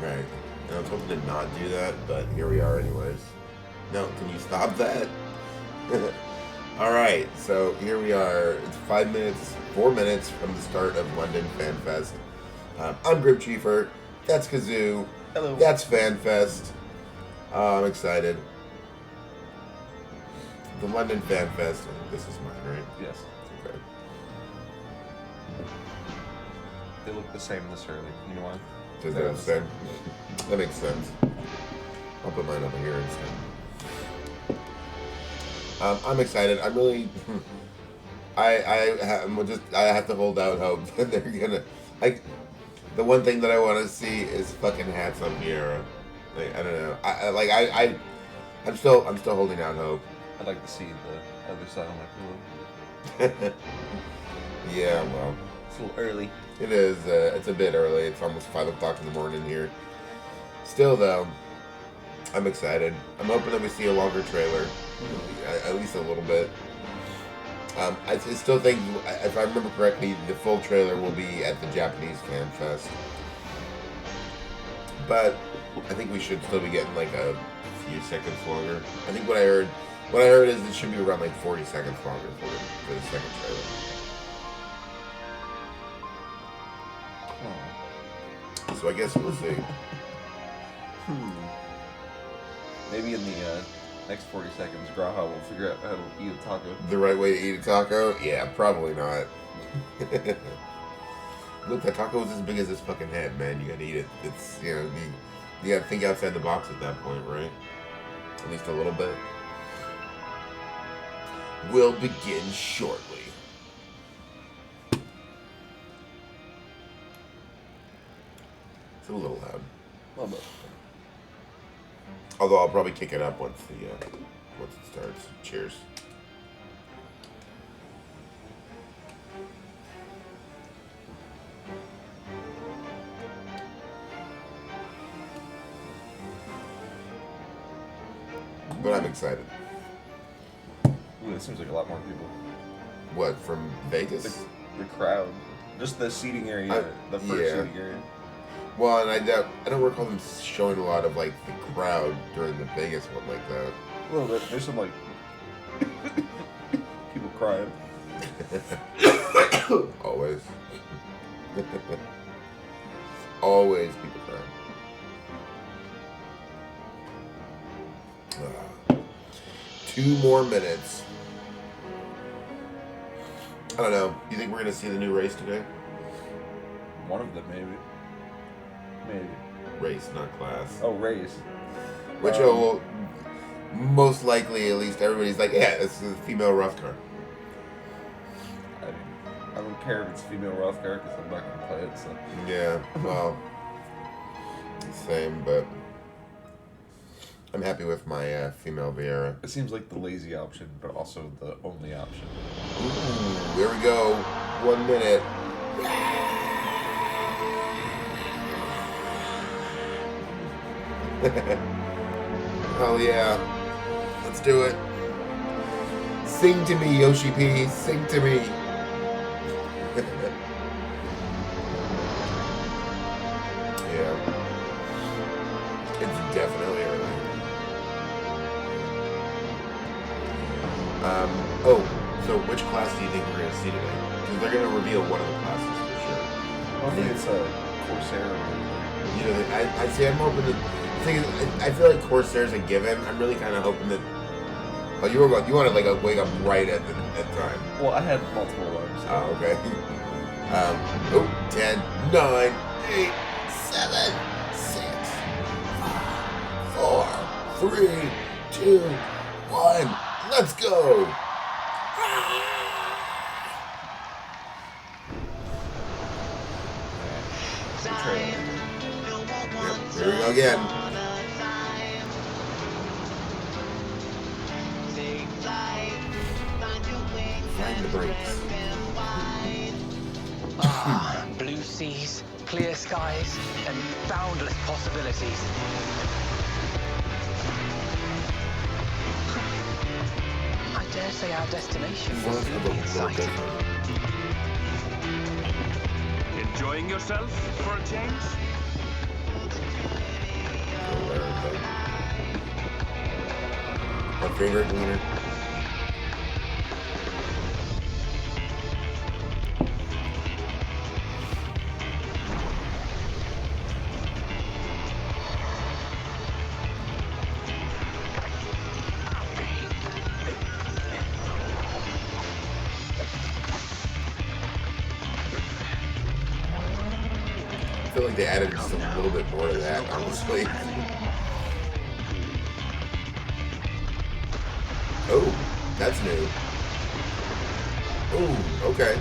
Okay. I was hoping to not do that, but here we are anyways. No, can you stop that? Alright, so here we are. It's 4 minutes from the start of London Fan Fest. I'm Grim Chiefer. That's Kazoo. Hello. That's Fan Fest. I'm excited. The London Fan Fest. This is mine, right? Yes. Okay. They look the same this early. You know why? Does that sense? That makes sense. I'll put mine over here instead. I'm excited. I'm really. I have to hold out hope that they're gonna. The one thing that I want to see is fucking hats on Vieira. Like, I don't know. I'm still holding out hope. I'd like to see the other side on my pillow. Yeah, well. It's a little early. It is. It's a bit early. It's almost 5 o'clock in the morning here. Still, though, I'm excited. I'm hoping that we see a longer trailer. At least a little bit. I still think, if I remember correctly, the full trailer will be at the Japanese Fan Fest. But I think we should still be getting like a few seconds longer. I think what I heard is it should be around like 40 seconds longer for the second trailer. Oh. So I guess we'll see. Maybe in the next 40 seconds, Graha will figure out how to eat a taco. The right way to eat a taco? Yeah, probably not. Look, that taco is as big as this fucking head, man. You gotta eat it. It's, you know, you gotta think outside the box at that point, right? At least a little bit. We'll begin shortly. It's a little loud. A little bit. Although I'll probably kick it up once it starts. Cheers. But I'm excited. Ooh, it seems like a lot more people. What, from Vegas? The crowd. Just the seating area. The first seating area. Well, and I don't recall them showing a lot of like the crowd during the Vegas one like that. A little bit. There's some like people crying. Always. Always people crying. 2 more minutes. I don't know. Do you think we're gonna see the new race today? One of them, maybe. Maybe. Race, not class. Oh, race. Which will most likely, at least everybody's like, yeah, this is a female rough car. I mean, I don't care if it's a female rough car because I'm not going to play it, so. Yeah, well, same, but I'm happy with my female Vieira. It seems like the lazy option, but also the only option. Ooh, here we go. 1 minute. Oh yeah, let's do it. Sing to me, Yoshi-P, sing to me. Yeah, it's definitely early. So which class do you think we're gonna see today? Because they're gonna reveal one of the classes for sure. I think it's a Corsair. You know, I see. I'm hoping that. I feel like Corsair's a given. I'm really kind of hoping that. Oh, you wanted like a wake up right at time. Well, I had multiple alarms. So. Oh, okay. 10, 9, 8, 7, 6, 5, 4, 3, 2, 1. Let's go. Here we go again. Find the brakes. Blue seas, clear skies, and boundless possibilities. I dare say our destination will soon be in sight. Enjoying yourself for a change? My favorite cleaner. I feel like they added just a little bit more to that, honestly. Oh, that's new. Oh, okay.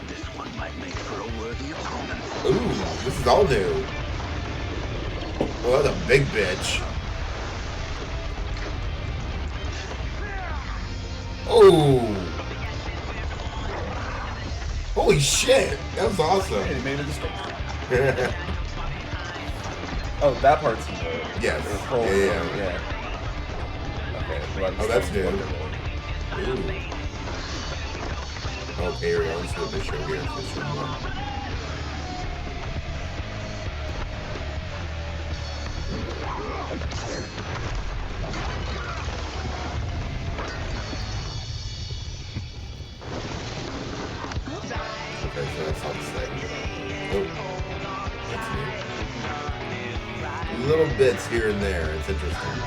This one might make for a worthy opponent. Ooh, this is all new. Well, that's a big bitch. Oh. Holy shit, that was awesome. Hey, they made a distinction. Oh, that part's in the... Yes. the whole- Yeah. Okay. Well, Oh, that's new. Ooh. Okay, here we go. Let's do this show here. This show more. Okay, so that's all the same. Oh, that's new. Little bits here and there. It's interesting.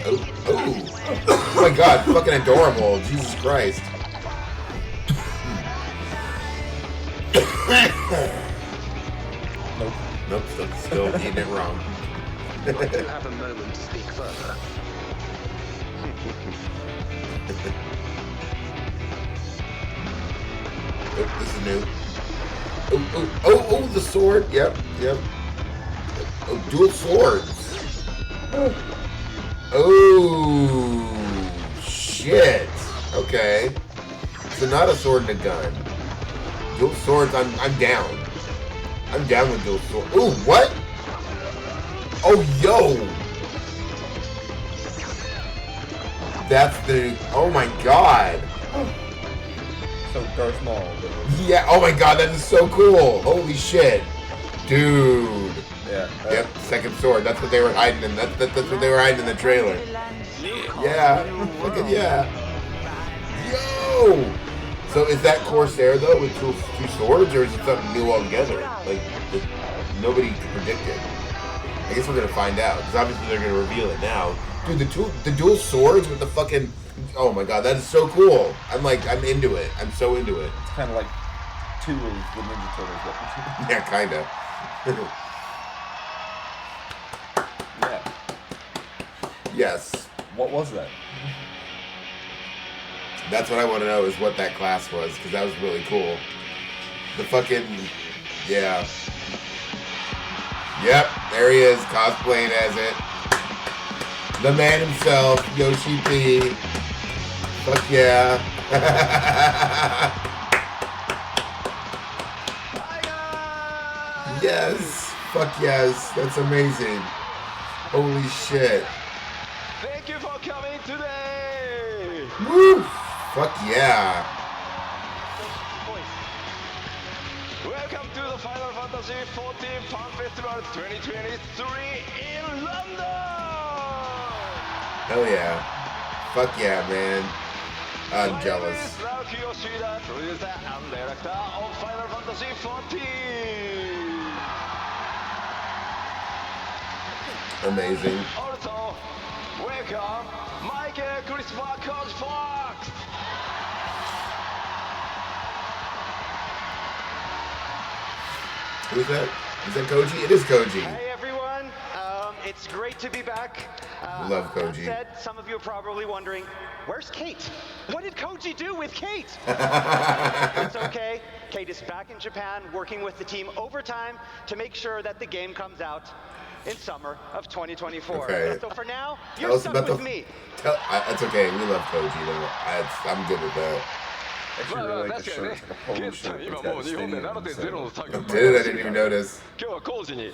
Oh, oh, oh my god, fucking adorable. Jesus Christ. Nope. Nope, still eating it wrong. I do have a moment to speak further. Oh, this is new. Oh, the sword. Yep. Oh, dual swords. Oh, shit. Okay. So not a sword and a gun. Dual swords, I'm down. I'm down with dual swords. Ooh, what? Oh, yo. That's the, oh my god. So Darth Maul. Yeah, oh my god, that is so cool. Holy shit. Dude. Yeah. Yep, second sword. That's what they were hiding in. That's what they were hiding in the trailer. Yeah. Fucking yeah. Yo! So is that Corsair though with two swords, or is it something new altogether? Like nobody could predict it. I guess we're gonna find out because obviously they're gonna reveal it now. Dude, the dual swords with the fucking, oh my god, that is so cool. I'm into it. I'm so into it. It's kind of like two of the Ninja Turtles weapons. Yeah, kinda. Yeah. Yes. What was that? That's what I want to know is what that class was, because that was really cool. The fucking, yeah. Yep, there he is, cosplaying as it. The man himself, Yoshi-P. Fuck yeah. Yes, fuck yes, that's amazing. Holy shit. Thank you for coming today! Woo! Fuck yeah. Welcome to the Final Fantasy XIV Fan Festival 2023 in London! Hell yeah. Fuck yeah, man. I'm My jealous. name is Naoki Yoshida, producer and director of Final Fantasy XIV. Amazing. Also, welcome Michael Christopher Coach Fox! Who's that? Is that Koji? It is Koji. Hey everyone, it's great to be back. Love That Koji. said, some of you are probably wondering, where's Kate? What did Koji do with Kate? It's okay. Kate is back in Japan working with the team overtime to make sure that the game comes out in summer of 2024. Okay. So for now, Tell you're us stuck about with the- me. That's okay. We love Koji though. I'm good with that. I actually really like the shirt. It's like a polo shirt. It's got a stadium inside. Did it? I didn't even notice. 今日はコーチに、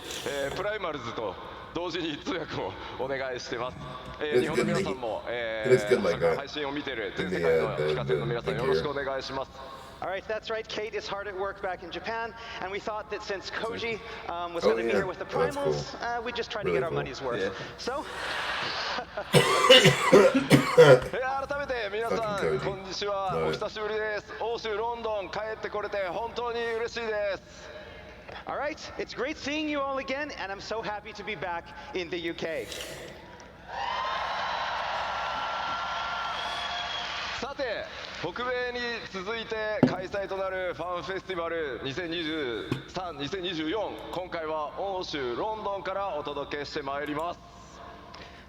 プライマルズと同時に通訳をお願いしてます。 It's 日本の good 皆 like- さんも、 it looks good like それから that. 配信を見ている In 全 the, 世界の the ピカセンの皆さん figure. よろしくお願いします。All right, that's right. Kate is hard at work back in Japan, and we thought that since Koji was Oh, going to be yeah. here with the Oh, that's primals, we'd just try to get Really our cool. money's worth. Yeah. So, 改めて皆さん Fucking Koji. こんにちは Love お it. 久しぶりです欧州ロンドン帰ってこれて本当に嬉しいです all right, it's great seeing you all again, and I'm so happy to be back in the UK. さて北米に続いて開催となるファンフェスティバル2023、2024今回は欧州ロンドンからお届けしてまいります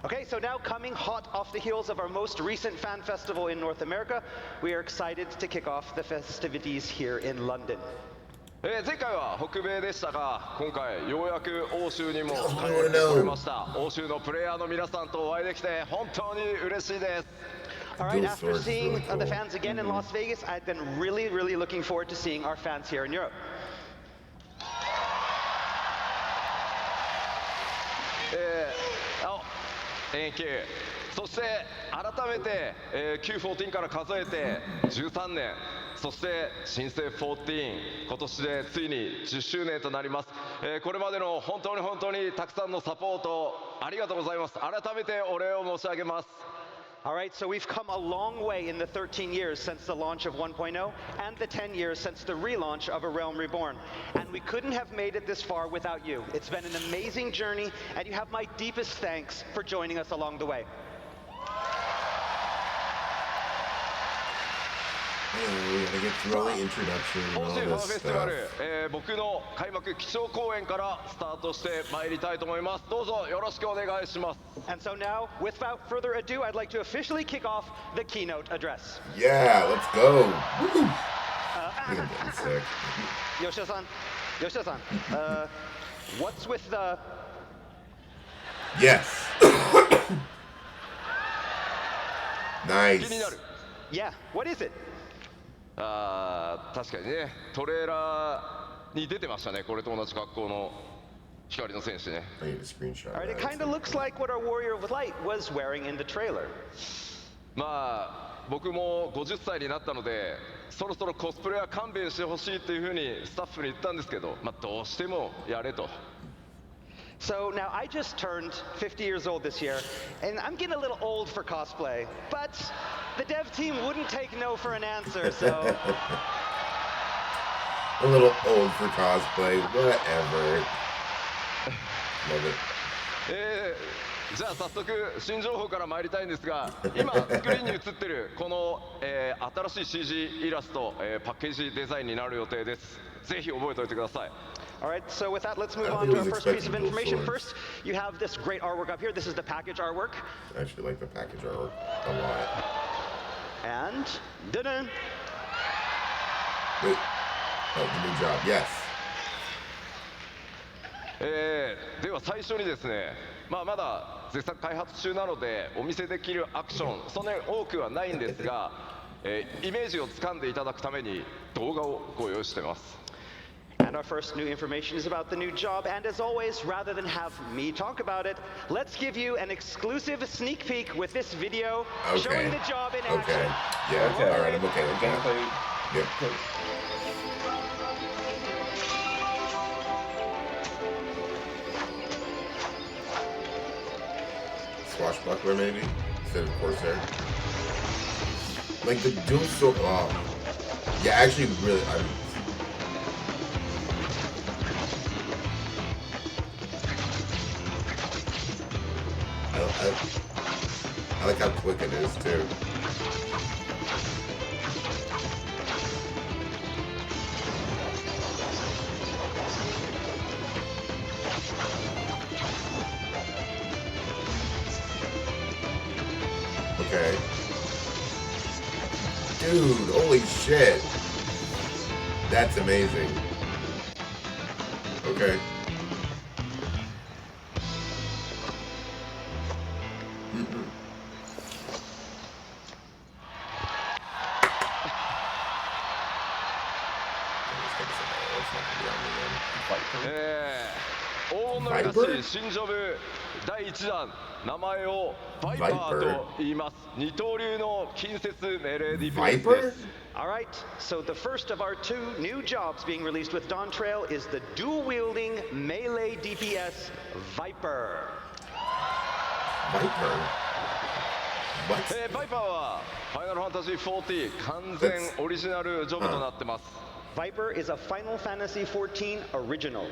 Okay, so now coming hot off the heels of our most recent fan festival in North America, we are excited to kick off the festivities here in London. 前回は北米でしたが今回ようやく欧州にも帰ってこれました欧州のプレイヤーの皆さんとお会いできて本当に嬉しいです All right, Dual after Swords is seeing really cool. the fans again in Las Vegas, I've been really looking forward to seeing our fans here in Europe. Thank you そして改めて、Q14 から数えて13年そして新生14今年でついに10周年となります、これまでの本当にたくさんのサポートありがとうございます改めてお礼を申し上げます All right, so we've come a long way in the 13 years since the launch of 1.0 and the 10 years since the relaunch of A Realm Reborn. And we couldn't have made it this far without you. It's been an amazing journey, and you have my deepest thanks for joining us along the way. Yeah, we gotta get through all the introduction and 欧 all 州ファン this フェスティバル stuff.、僕の開幕基調講演からスタートしてまいりたいと思いますどうぞよろしくお願いします And so now, without further ado, I'd like to officially kick off the keynote address. Yeah, let's go. Woo. I'm getting sick. Yoshida-san, what's with the... Yes. Nice. 気になる Yeah, what is it? 確かにねトレーラーに出てましたねこれと同じ格好の光の戦士ね I need a screenshot. All right, it of that. kind of looks like what our Warrior of Light was wearing in the trailer. まあ僕も50歳になったのでそろそろコスプレは勘弁してほしいっていうふうにスタッフに言ったんですけど、まあ、どうしてもやれと So now I just turned 50 years old this year, and I'm getting a little old for cosplay, but the dev team wouldn't take no for an answer, so... A little old for cosplay. Whatever. Love it. じゃあ早速新情報から参りたいんですが今スクリーンに映ってるこの、新しい CG イラスト、パッケージデザインになる予定ですぜひ覚えておいてください All right, so with that, let's move I on think to I our was first piece of expecting dual information. swords. First, you have this great artwork up here. This is the package artwork. I actually like the package artwork a lot. And... dun-dun! Wait. Oh, the new job. Yes. では最初にですね、まだ絶賛開発中なのでお見せできるアクションそんなに多くはないんですが、イメージをつかんでいただくために動画をご用意してます And our first new information is about the new job. And as always, rather than have me talk about it, let's give you an exclusive sneak peek with this video showing the job in action. Okay. Yeah. Okay. All right. I'm okay with that. Gameplay. Yep. Swashbuckler, maybe instead of Corsair. Like the dual sword. Oh. Yeah, actually, really. I like how quick it is too. Okay. Dude, holy shit. That's amazing. Okay.黄金のレガシー新ジョブ第1弾名前をバイパーと言います。二刀流の近接命令ディフェンスです。 All right, so the first of our 2 new jobs being released with Dawntrail is the dual-wielding melee DPS Viper. Viper? What? バイパーはファイナルファンタジー14完全オリジナルジョブとなってます。 Viper is a Final Fantasy XIV original.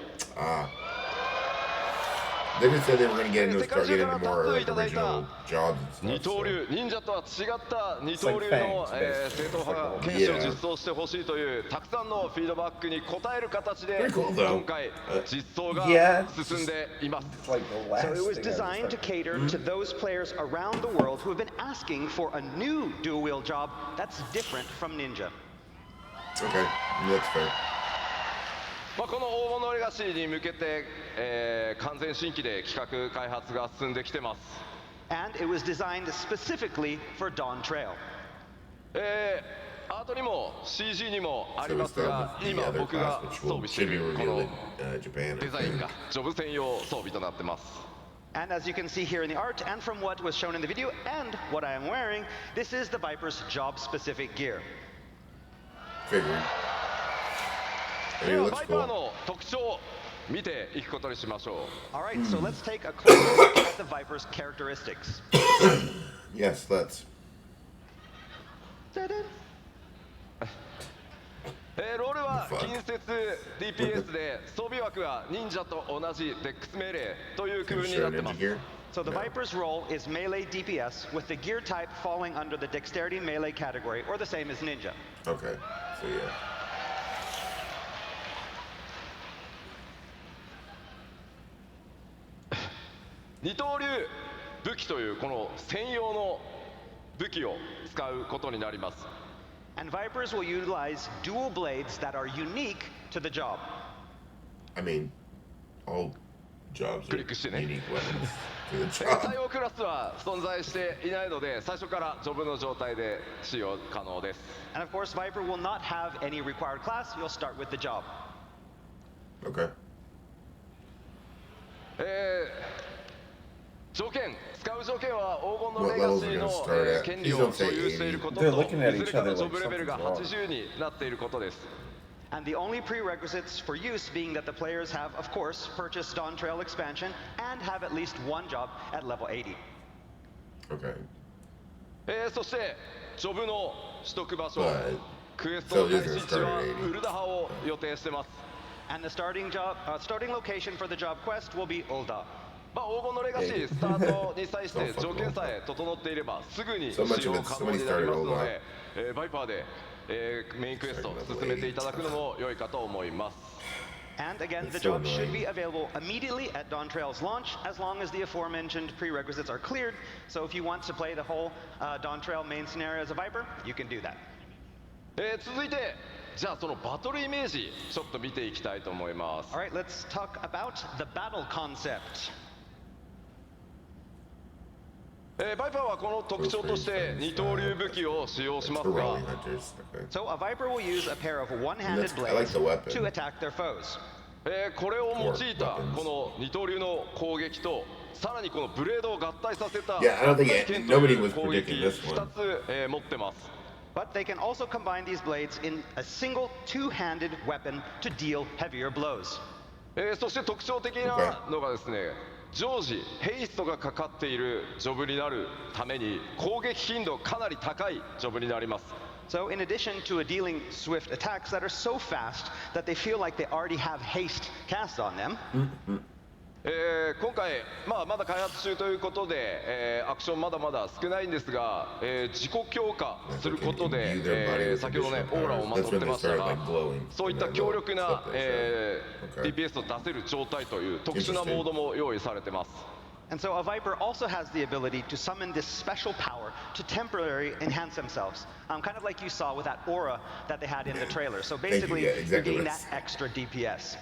They just said they were going to get into more original jobs and 二 stuff. 刀流忍者とは違った二刀流の正統派剣士を実装してほしいというたくさんのフィードバックに応える形で今回実装が進んでいます。 So it was designed to cater to those players around the world who have been asking for a new dual-wield job that's different from Ninja. Okay, that's fair. この黄金のレガシーに向けて、完全新規で企画開発が進んできてます。 And it was designed specifically for Dawntrail. アートにも CG にもあり So ま we す start が with the 今 other 僕が class, which 装備してい should be るこ revealed の in Japan. デザインがジョブ専用装備となってます。 And as you can see here in the art and from what was shown in the video and what I am wearing, this is the Viper's job-specific gear. Figured. で It は looks バイパー cool. の特徴を見ていくことにしましょう。 All right, so let's take a closer look at the Viper's characteristics. Yes, let's. Ta-da. ロールは近接 DPS で装備枠は忍者と同じデックス命令という区 Can 分 you にな show ってま ninja す。 gear? So the No. Viper's role is melee DPS with the gear type falling under the dexterity melee category or the same as Ninja. Okay, so yeah. 二刀流武器というこの専用の武器を使うことになります。 And Vipers will utilize dual blades that are unique to the job. I mean, all jobs are クリックしてね。 unique weapons to the 対 job. 応クラスは存在していないので最初からジョブの状態で使用可能です。 And of course, Viper will not have any required class. You'll start with the job. Okay. 条件使う条件は黄金の What レガ levels シ are ー gonna の start at? 権利 Please を don't 所 say 有していること They're と looking at いず each れか other のジョ like ブレベルが something's wrong. 80になっていることです。 And the only prerequisites for use being that the players have, of course, purchased Dawntrail expansion and have at least one job at level 80. Okay. そしてジョブの取得場所 But クエストの so 開 these are 始地は started at 80. ウルダハを予定してます。 And the starting location for the job quest will be Ulda. 黄金のレガシースタートに際して条件さえ整っていればすぐに使 So much 用 of it's 可能になりますの somebody started で、バイパーで、メインクエストを進めていただくのも良いかと思います。 And again, the That's so job should annoying. be available immediately at Dawntrail's launch as long as the aforementioned prerequisites are cleared. So if you want to play the whole Dawntrail main scenario as a Viper, you can do that. 続いてじゃあそのバトルイメージちょっと見ていきたいと思います。 All right, let's talk about the battle concept. バイパーはこの特徴として二刀流武器を使用し It's ます for が rally hunters. Okay. So a Viper will use a pair of one-handed I like blades the weapon. to attack their foes. これを用いたこの二刀流の攻撃とさらにこのブレードを合体させた Yeah, I don't think 剣とい nobody う was 攻撃 predicting this one. 2つ、持ってます。 But they can also combine these blades in a single two-handed weapon to deal heavier blows. そして特徴的なのがですね、常時ヘイストがかかっているジョブになるために攻撃頻度かなり高いジョブになります。 So in addition to dealing swift attacks that are so fast that they feel like they already have haste cast on them, 今回、まだ開発中ということで、アクションまだまだ少ないんですが、自己強化することで、先ほどねオーラをまとってましたが、そういった強力な、DPS を出せる状態という特殊なモードも用意されてます。 and so a Viper also has the ability to summon this special power to temporarily enhance themselves, kind of like you saw with that aura that they had in the trailer. So basically, Yeah, you're exactly. getting that extra DPS.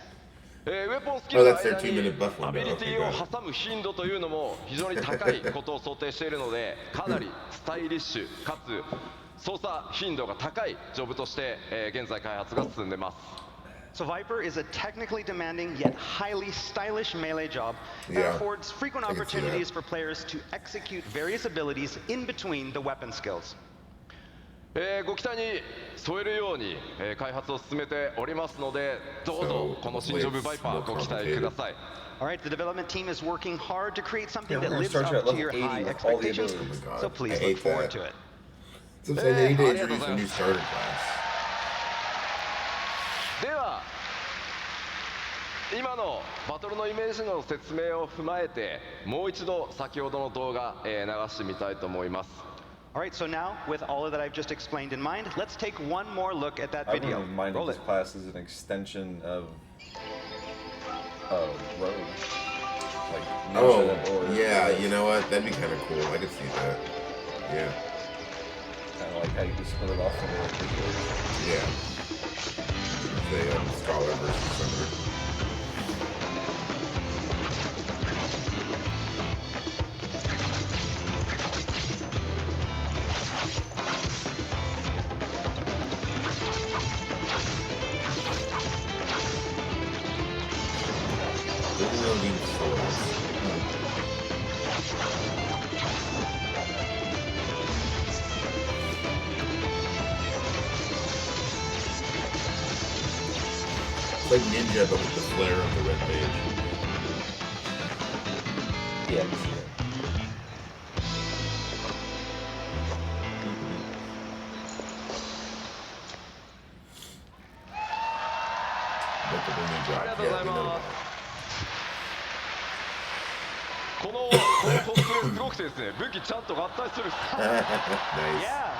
ウェポンスキルの Oh, that's their 間 2-minute に buff window. アビリティ Okay, を got it. 挟む頻度というのも非常に高いことを想定しているのでかなりスタイリッシュかつ操作頻度が高いジョブとして、現在開発が進んでます。So Viper is a technically demanding yet highly stylish melee job that Yeah, affords frequent I can see that. opportunities for players to execute various abilities in between the weapon skills. ご期待に添えるように、開発を進めておりますので、どうぞ So, この新ジョブバイパー hopefully ご it's 期待ください。 All right, the development team is working hard to create something Yeah, that we're gonna lives start you up at to your level 80 high with all the expectations. abilities. Oh my God, So please I look hate forward that. to it. So I'm saying they need to Hey, introduce a new starter class. では今のバトルのイメージの説明を踏まえてもう一度先ほどの動画、流してみたいと思います。 All right, so now with all of that I've just explained in mind, let's take one more look at that I video. wouldn't mind if Roll this it. class is an extension of Rogue. Like Oh, Ninja or yeah, you know what? That'd be kind of cool. I could see that. Yeah, kind of like how you just split it off from the yeah. The Scholar versus Summoner. Overloading swords. It's like Ninja, but with the flare of the red page. Yeah, I can see it. Multiple new drops. Arigatou Yeah, we know gozaimasu. that. このコスプレすごくてですね、武器ちゃんと合体する。 Nice. Yeah,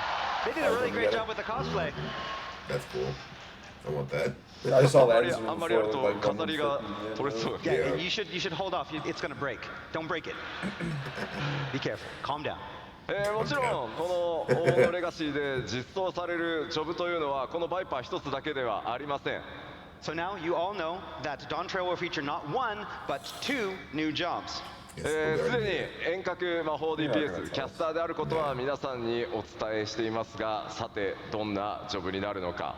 they did a really great job with the cosplay. That's cool. I want that. I saw あんま that り as あんまりやる before, と like 飾りが取れそう。 Yeah, Yeah. you should hold off. It's gonna break. Don't break it. Be careful. Calm down. もちろんこの王のレガシーで実装されるジョブというのはこのバイパー一つだけではありません。 So now you all know that Dawntrail will feature not one, but two new jobs. Yes, す we're で already に遠隔魔法 DPS キャスターであることは皆さんにお伝えしていますが、さてどんなジョブになるのか。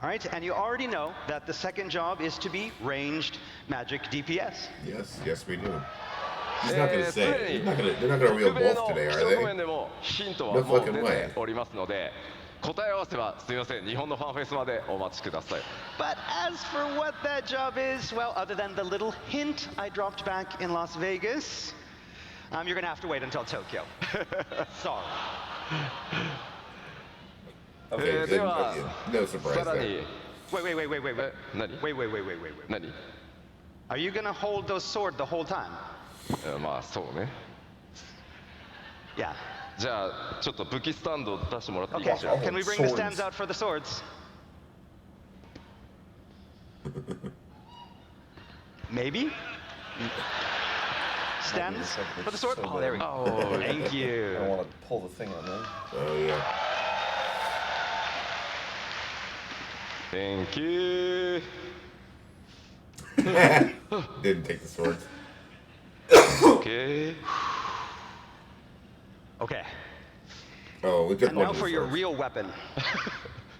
All right, and you already know that the second job is to be ranged magic DPS. Yes, yes, we do. He's not gonna す say. で He's に not gonna. They're not gonna 北 reveal 米 both の today, 基 are 調面 they? でもヒント No はもう fucking 出 way. ておりますので、答え合わせはすみません、日本のファンフェスまでお待ちください。 But as for what that job is, well, other than the little hint I dropped back in Las Vegas, you're gonna have to wait until Tokyo. Sorry. Okay, they then, are- no surprise さら there. に Wait. 何 Wait. 何 Are you gonna hold those sword the whole time? まあそうね。 Yeah. じゃあちょっと武器スタンドを出してもらっていい Okay. かしら。 Can we bring the Swords. stands out for the swords? Maybe? Stands for the sword? So Oh, there we bad. go. Oh, Thank I you. want to pull the thing on them. Oh yeah. Thank you. Didn't take the swords. Okay. Okay. Oh, we took And one now of the for your swords. real weapon,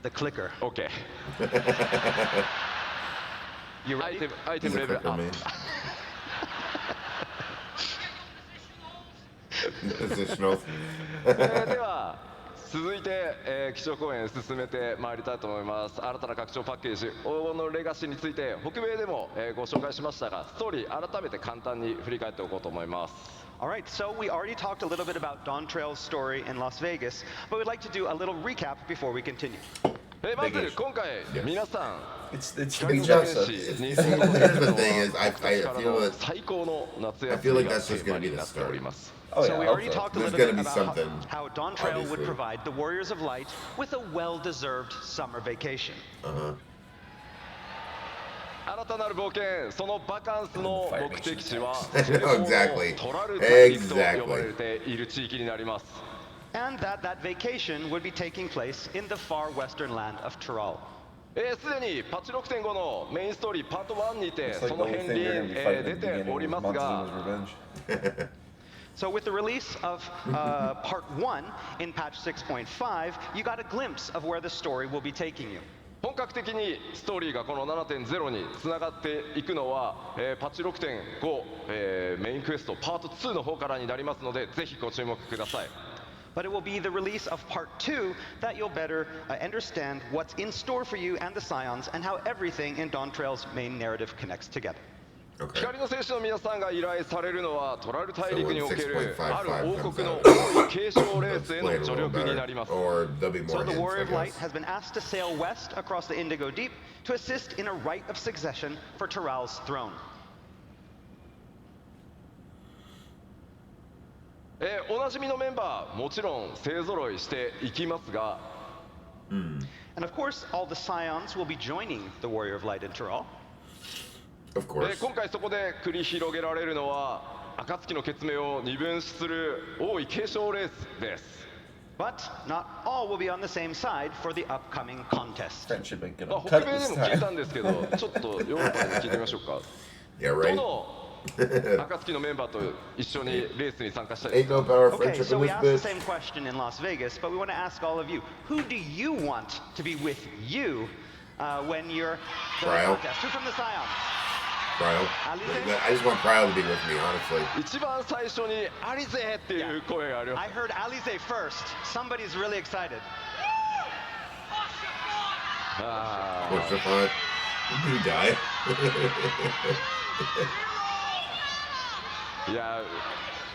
the clicker. Okay. You ready? アイテ He's ム a レベル clicker アッ man. Positional. プ。では続いて、基調講演進めてまいりたいと思います。新たな拡張パッケージ黄金のレガシーについて北米でも、ご紹介しましたが、ストーリー改めて簡単に振り返っておこうと思います。 All right, so we already talked a little bit about Dawntrail's story in Las Vegas, but we'd like to do a little recap before we continue. まず今回 Yes. 皆さん It's It's Dragon just- Ball it's- Z it's- here's the thing is, I 僕たちから feel の it. 最高の夏 I 休 feel み like が that's テ just ーマ gonna be に the なっており start. ます。 Oh So yeah, we I hope already so. talked a There's little bit gonna be about something, how Dawntrail would obviously. provide the Warriors of Light with a well-deserved summer vacation. Uh-huh. 新たなる冒険、そのバカンスの目的地は Exactly. トラル大陸と Exactly. 呼ばれている地域になります。 And that vacation would be taking place in the far western land of Tyrol. すでにパッチ 6.5 のメインストーリーパート1にて It's そ like の the only 片 thing they're 鱗 gonna be fighting 出 at the て beginning おり is ますが Montezuma's revenge. So with the release of part 1 in patch 6.5, you got a glimpse of where the story will be taking you. 本格的にストーリーがこの 7.0 につながっていくのは、パッチ 6.5、メインクエストパート2の方からになりますので、ぜひご注目ください。But it will be the release of Part 2 that you'll better understand what's in store for you and the Scions and how everything in Dawntrail's main narrative connects together. Okay. 光の戦士の皆さんが依頼されるのはトラル大陸における So when ある王国の 6.55 王位継承レースへの Explain a 助 little 力になり better. ます。 Or there'll be more So the hints, Warrior I of Light guess. has been asked to sail west across the Indigo Deep to assist in a rite of succession for Tyrell's throne. おなじみのメンバーもちろん勢ぞろいしていきますが、 And of course, all the Scions will be joining the Warrior of Light in Tyrell. Of course. 今回そこで繰り広げられるのは暁の血明を二分する王位継承レースです。 But not all will be on the same side for the upcoming contest. Friendship ain't まあ gonna 北 cut 米で this も聞いた time. んですけど、ちょっとヨーロッパでも聞いてみましょうか。 Yeah, ど right? の暁のメンバーと一緒にレースに参加したいで Ain't すか？ no power Okay, friendship so in we this asked the bitch. same question in Las Vegas, but we want to ask all of you, who do you want to be with you when you're the Trial. contest? Who from the Scions? Pryle. Alize? I just want Pryle to be with me, honestly. 一番最初にアリゼっていう声がありま I す。 heard Alize first. Somebody's really excited. あ What's the fun? Did he die? ーいや、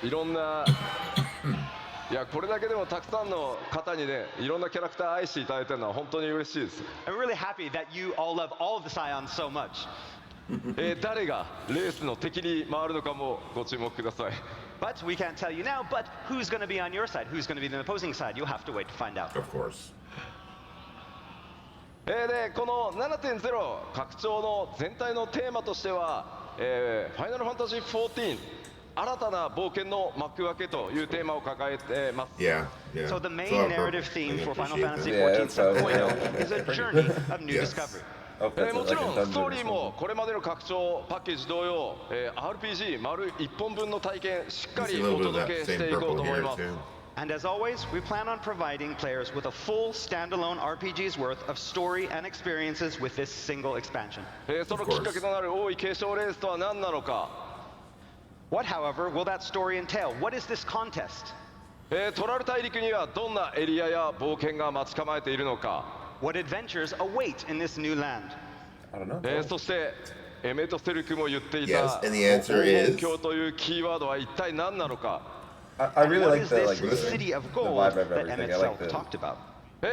いろんな、いやこれだけでもたくさんの方にね、いろんなキャラクター愛していただいてるのは本当に嬉しいです。 I'm really happy that you all love all of the Scions so much. 誰がレースの敵に回るのかもご注目ください。 But we can't tell you now, but who's going to be on your side? Who's going to be the opposing side? You'll have to wait to find out. Of course. でこの 7.0 拡張の全体のテーマとしては、ファイナルファンタジー14新たな冒険の幕開けというテーマを抱えてます。 Yeah, yeah. So the It's main all narrative perfect. theme I for Final appreciate Fantasy that. Yeah, XIV that's 7.0 is a journey of new Yes. discovery. Oh, that's もち like ろ a ん dungeon ストー or リー something. もこれまでの拡張パッケージ同様、RPG 丸1本分の体験しっか Just a り little お bit of 届 that けし same ていこう purple と思い here ます。 too. And as always, we plan on providing players with a full standalone RPG's worth of story and experiences with this single expansion. そのきっかけとなる王位継承レースとは何なのか。 What, however, will that story entail? What is this contest? トラル大陸にはどんなエリアや冒険が待ち構えているのか。 What adventures await in this new land? I don't know. そしてエメトセルクも言ってい Yes, た and the answer 黄 is- 金鏡というキーワードは一体何なのか。 I really What like is the this like city of the gold vibe of that everything. Emmett I like Self the talked about?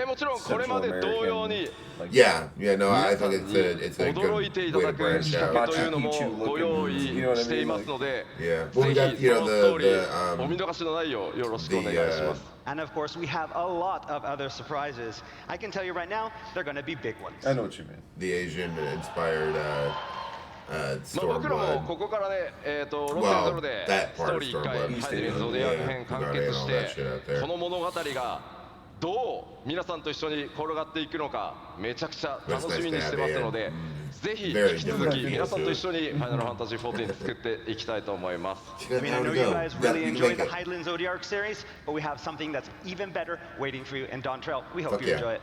もちろんこれ Central まで同様 American に like Yeah, yeah, no, I 皆さ think ん it's a に驚い good ていた way だ to く branch 仕掛 out. けというのもご用意していますので、 Yeah. ぜ Well, we got, ひ you そ know, のストーリ the ーお見逃しのないようよろしくお願いします。 And of course, we have a lot of other surprises. I can tell you right now, they're going to be big ones. I know what you mean. the Asian inspired 僕らも Stormblood. ここからね、Well, 6.0 で that スト part ー of リー1回 Stormblood. ハイデリンゾディアーク編完結し Yeah, て that shit out there. この物語がどう皆さんと一緒に転がっていくのかめちゃくちゃ楽しみにしてますので、ぜひ引き続き皆さんと一緒にファイナルファンタジー14作っていきたいと思います。 You I guys mean, I know know where to you go. guys You got- really you can enjoy make the it. Hydaelyn Zodiark series, but we have something that's even better waiting for you in Dawntrail. We hope Fuck you yeah. enjoy it.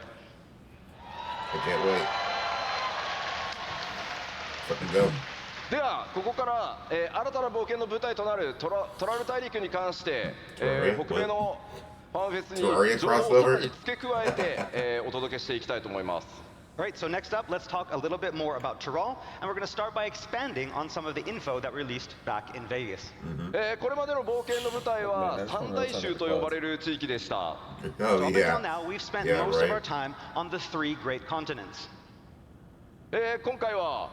I can't wait. Fucking go. ではここから、新たな冒険の舞台となるトラル大陸に関して、北米のファンフェスに情報をさらに付け加えて、お届けしていきたいと思います。 All right, so next up, let's talk a little bit more about Tyrol, and we're going to start by expanding on some of the info that we released back in Vegas. これまでの冒険の舞台は三大州と呼ばれる地域でした。 Oh, So up until yeah. now, we've spent Yeah, most of right. our time on the three great continents. 今回は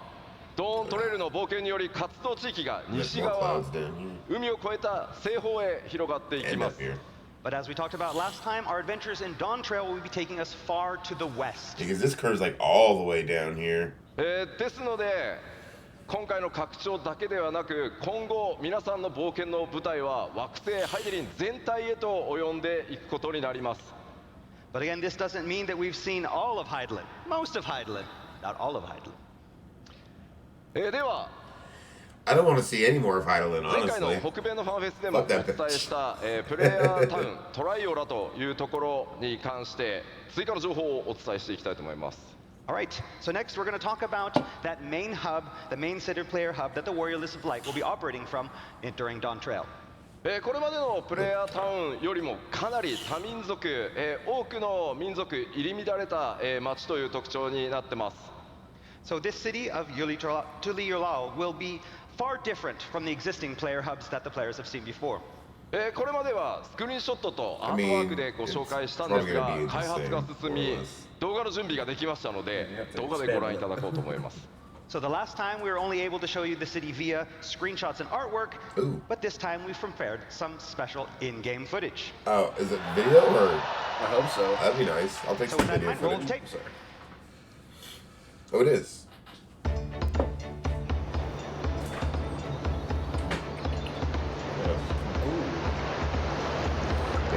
ドーントレイルの冒険により活動地域が There's 西 more 側 clouds down here. 海を越えた西方へ広がっていき And ま up す。 here. But as we talked about last time, our adventures in Dawntrail will be taking us far to the west. Because this curve's like all the way down here. ですので今回の拡張だけではなく今後皆さんの冒険の舞台は惑星ハイデリン全体へと及んでいくことになります。 But again, this doesn't mean that we've seen all of Hydaelyn, most of Hydaelyn, not all of Hydaelyn. では I don't want to see any more of Hydaelyn, 前回の honestly. 北米のファンフェスでもお伝えした、プレイヤータウントライオラというところに関して追加の情報をお伝えしていきたいと思います。All right, so next we're going to talk about that main hub, the main city player hub that the Warrior List of Light will be operating from during Dawntrail. これまでのプレイヤータウンよりもかなり多民族、多くの民族入り乱れた、街という特徴になってます。 So this city of Yulilao will be far different from the existing player hubs that the players have seen before. これまではスクリーンショットとアートワークでご紹介したんですが、開発が進み、動画の準備ができましたので、動画でご覧いただこうと思います。 So the last time we were only able to show you the city via screenshots and artwork, but this time we've prepared some special in-game footage. Oh, is it video or? I hope so. That'd be nice. I'll take So some with that in video mind, roll the footage. tape. Oh, it is.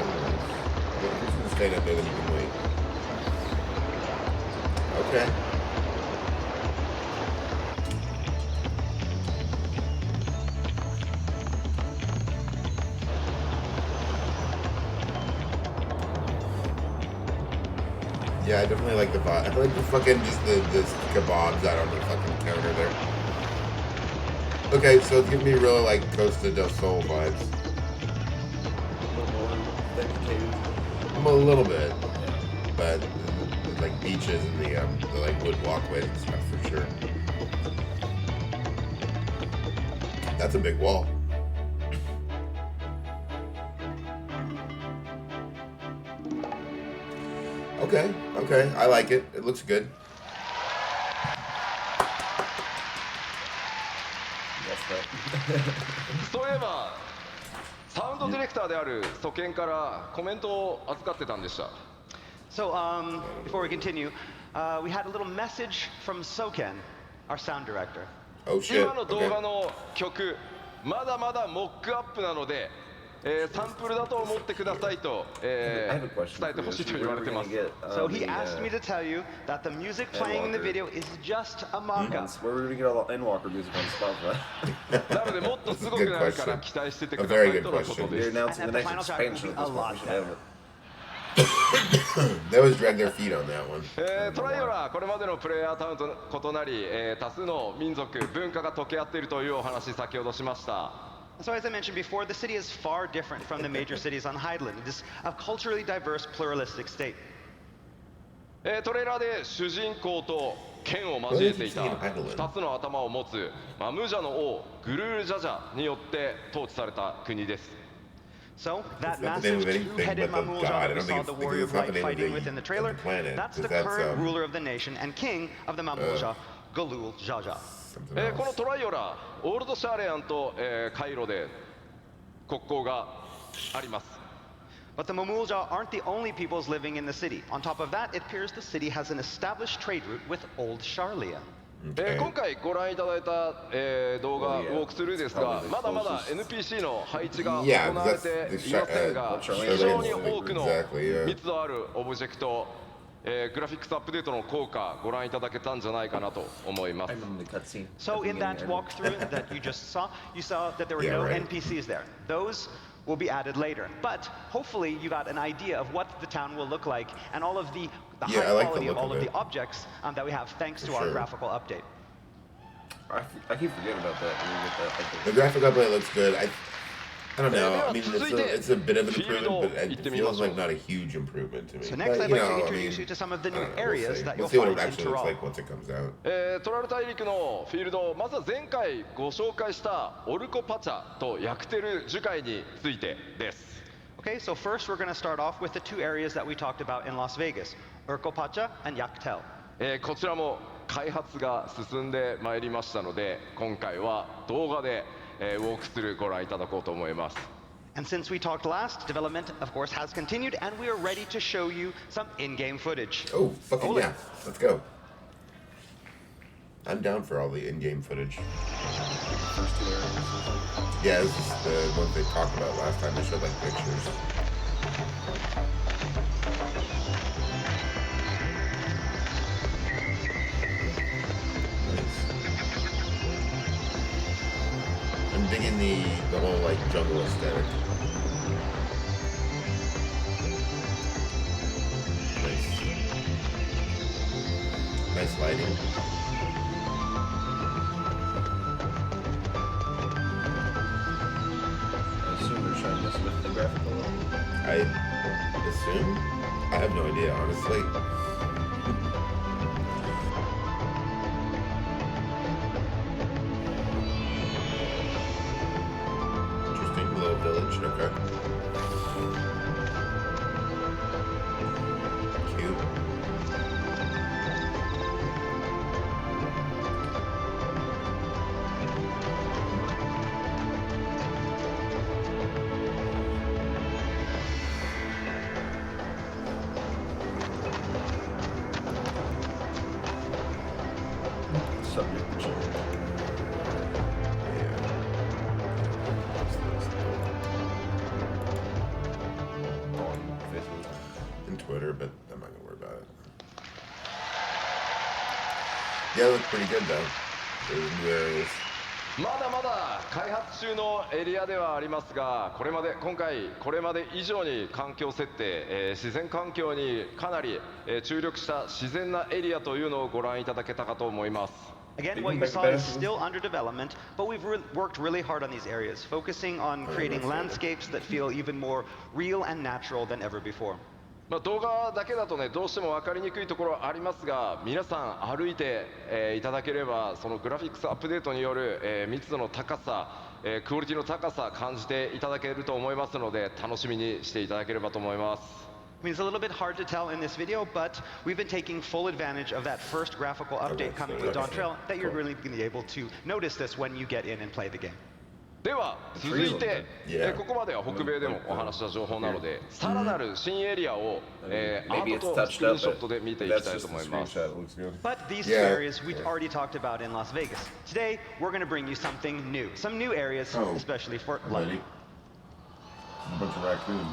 Who's gonna stand up there that you can wait? Okay. Yeah, I definitely like the vibe. I like the fucking just the kebabs out on the fucking counter there. Okay, so it's giving me real like Costa del Sol vibes. I'm a little bit, but like beaches and the like wood walkway and stuff for sure. That's a big wall. Okay, okay, I like it. It looks good. そういえば、サウンドディレクターであるソケンからコメントを預かってたんでした。 So before we continue, we had a little message from Soken, our sound director. Oh shit. 今の動 Okay. 画の曲、まだまだモックアップなので、サンプルだと思ってくださいと、I have a question 伝えてほしいと言われてます。 So he asked me to tell you that the music playing in the video is just a mock-up. Where are we gonna get all the Endwalker music on Spotify? なのでもっとすごくなるから期待しててくださ A very い good とのこと You're です。 announcing the And the next final track will expansion be of a this one. lot We should have better. it. They always drag their feet on that one. トライオラこれまでのプレイヤータウンと異なり、多数の民族文化が溶け合っているというお話先ほどしました。 So as I mentioned before, the city is far different from the major cities on Hydeland. It is a culturally diverse, pluralistic state. トレーラーで主人公と剣を交えていた2つの頭を持つ、ムージャの王グルールジャジャによって統治された国です。 So that It's not the name massive of anything two-headed but the Mamulja god. I that we don't think saw it's the Warrior of not the Light name of fighting the- with in the of trailer, the planet, that's the 'cause that's, current ruler of the nation and king of the Mamulja, Galul Jaja. Something この else. トライオラオールドシャーレアンと、カイロで国交があります。 But the Mamulja aren't the only peoples living in the city. On top of that, it appears the city has an established trade route with Old Sharlia. Okay. 今回ご覧いただいた、動画ウォークスルーですが、 Probably the まだまだ closest. NPC の配置が Yeah, 行われていませんが、 that's- 非常に多くの Exactly, yeah. 密度あるオブジェクト、グラフィックスアップデートの効果ご覧いただけたんじゃないかなと思います I。remember the cutscene. So at the in that beginning, I remember. walkthrough that you just saw, you saw that there were Yeah, no right. NPCs there. Those will be added later. But hopefully you got an idea of what the town will look like and all of the Yeah, high I like the quality of look all of of it. the objects that we have thanks to For our sure. graphical update. I keep forgetting about that. When we get that, like, The graphic update looks good. I don't know. I mean, it's a bit of an improvement, but it feels like not a huge improvement to me. So next But, I'd you like to know, I introduce mean, you to some of the I new don't know, areas that we'll you'll see what find it in actually looks Toral. like once it comes out. トラル大陸のフィールド、まずは前回ご紹介したオルコパチャとヤクテル樹海についてです。 Okay, so first we're going to start off with the two areas that we talked about in Las Vegas, Urcopacha and Yaktel. こちらも開発が進んでまいりましたので、今回は動画で、ウォークスルーご覧いただこうと思います。 And since we talked last, development, of course, has continued, and we are ready to show you some in-game footage. Oh, fucking Ole. yeah. Let's go. I'm down for all the in-game footage. first two areas. Yeah, this is the one they talked about last time. They showed like pictures. Nice. I'm digging the whole like jungle aesthetic. Nice. Nice nice lighting. I assume they're trying to mess with the graphical level. I assume? I have no idea, honestly. Interesting little village, okay. Cute. Subject to change. On Facebook. And Twitter, but I'm not gonna worry about it. Yeah, it looks pretty good though. There's new areas. まだまだ開発中のエリアではありますが、今回これまで以上に環境設定、自然環境にかなり、注力した自然なエリアというのをご覧いただけたかと思います。Again, what you saw is still under development, but we've worked really hard on these areas, focusing on creating landscapes that feel even more real and natural than ever before. 動画だけだとね、どうしても分かりにくいところはありますが、皆さん歩いて、いただければ、そのグラフィックスアップデートによる、密度の高さ、クオリティの高さ感じていただけると思いますので、楽しみにしていただければと思います。I mean, it's a little bit hard to tell in this video, but we've been taking full advantage of that first graphical update coming with Dawntrail, that you're really going to be able to notice this when you get in and play the game. では続いて、ここまでは北米でもお話した情報なので、さらなる新エリアを、アートとスクリーンショットで見ていきたいと思います。But these two areas we've already talked about in Las Vegas. Today, we're going to bring you something new, some new areas, especially for lighting. A bunch of raccoons.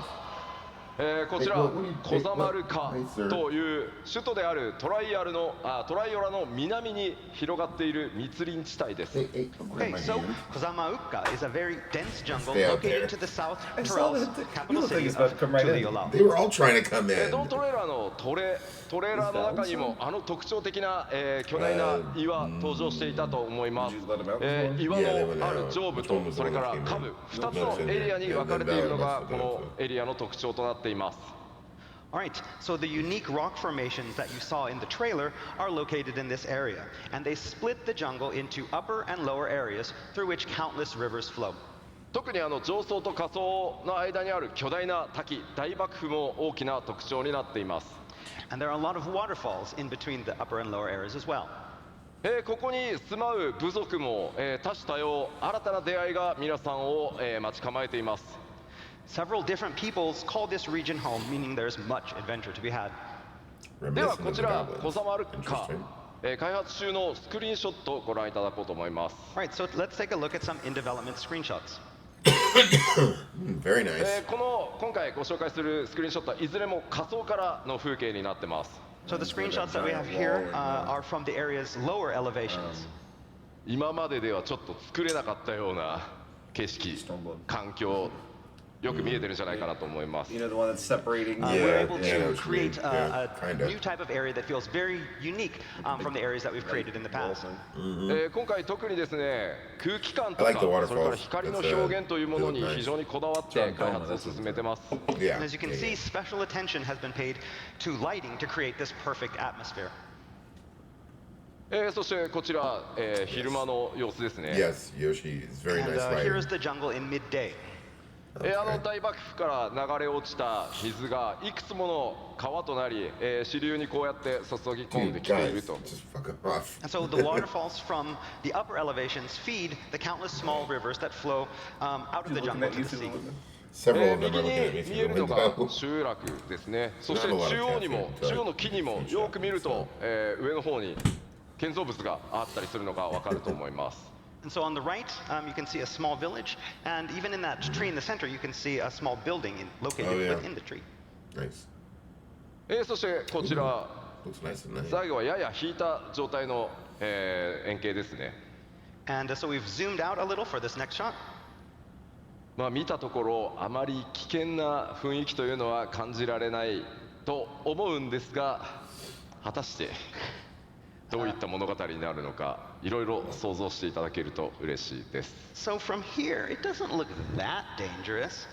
こちらコザマルカという首都であるトライオラの南に広がっている密林地帯です。Okay, so Kozamauka is a very dense jungle located to the south Torel's capital city of Tuliolao. They were all trying to come in. ドントレーラーのトレーラーの中にも特徴的な、巨大な岩登場していたと思います。岩のある上部とそれから下部2つのエリアに分かれているのがこのエリアの特徴となっています。Alright, so the unique rock formations that you saw in the trailer are located in this area, and they split the jungle into upper and lower areas through which countless rivers flow. 特に上層と下層の間にある巨大な滝、大瀑布も大きな特徴になっています。And there are a lot of waterfalls in between the upper and lower areas as well. ここに住まう部族も、多種多様、新たな出会いが皆さんを、待ち構えています。Several different peoples call this region home, meaning there's much adventure to be had. ではこちらコザマルカ、開発中のスクリーンショットをご覧いただこうと思います。Alright, so let's take a look at some in development screenshots. Very nice. 今回ご紹介するスクリーンショットはいずれも下層からの風景になってます。So the screenshots that we have here are from the area's lower elevations. 今までではちょっと作れなかったような景色、環境よく見えてるんじゃないかなと思います。You know, the one that's separating. We're able to create a new type of area that feels very unique from the areas that we've created in the past. 今回特にですね、空気感とかそれから光の表現というものに非常にこだわって開発を進めてます。And as you can see, special attention has been paid to lighting to create this perfect atmosphere. そしてこちら、昼間の様子ですね。Yes, Yoshi is very And nice here lighting. is the jungle in midday. 大瀑布から流れ落ちた水がいくつもの川となり、支流にこうやって注ぎ込んできていると。Just fuck it off. And so the waterfalls from the upper elevations feed the countless small rivers that flow out of the jungle to the sea. Several of them 右 are に looking at me 見 through え the るのが window. 集落ですね。そして中央の木にもよく見ると、上の方に建造物があったりするのがわかると思います。And so on the right, you can see a small village, and even in that tree in the center, you can see a small building located within the tree. Nice. そしてこちら、 Looks nice and nice. 最後はやや引いた状態の、円形ですね。And so we've zoomed out a little for this next shot. 見たところあまり危険な雰囲気というのは感じられないと思うんですが、果たしてどういった物語になるのかいろいろ想像していただけると嬉しいです。 So from here, it doesn't look that dangerous,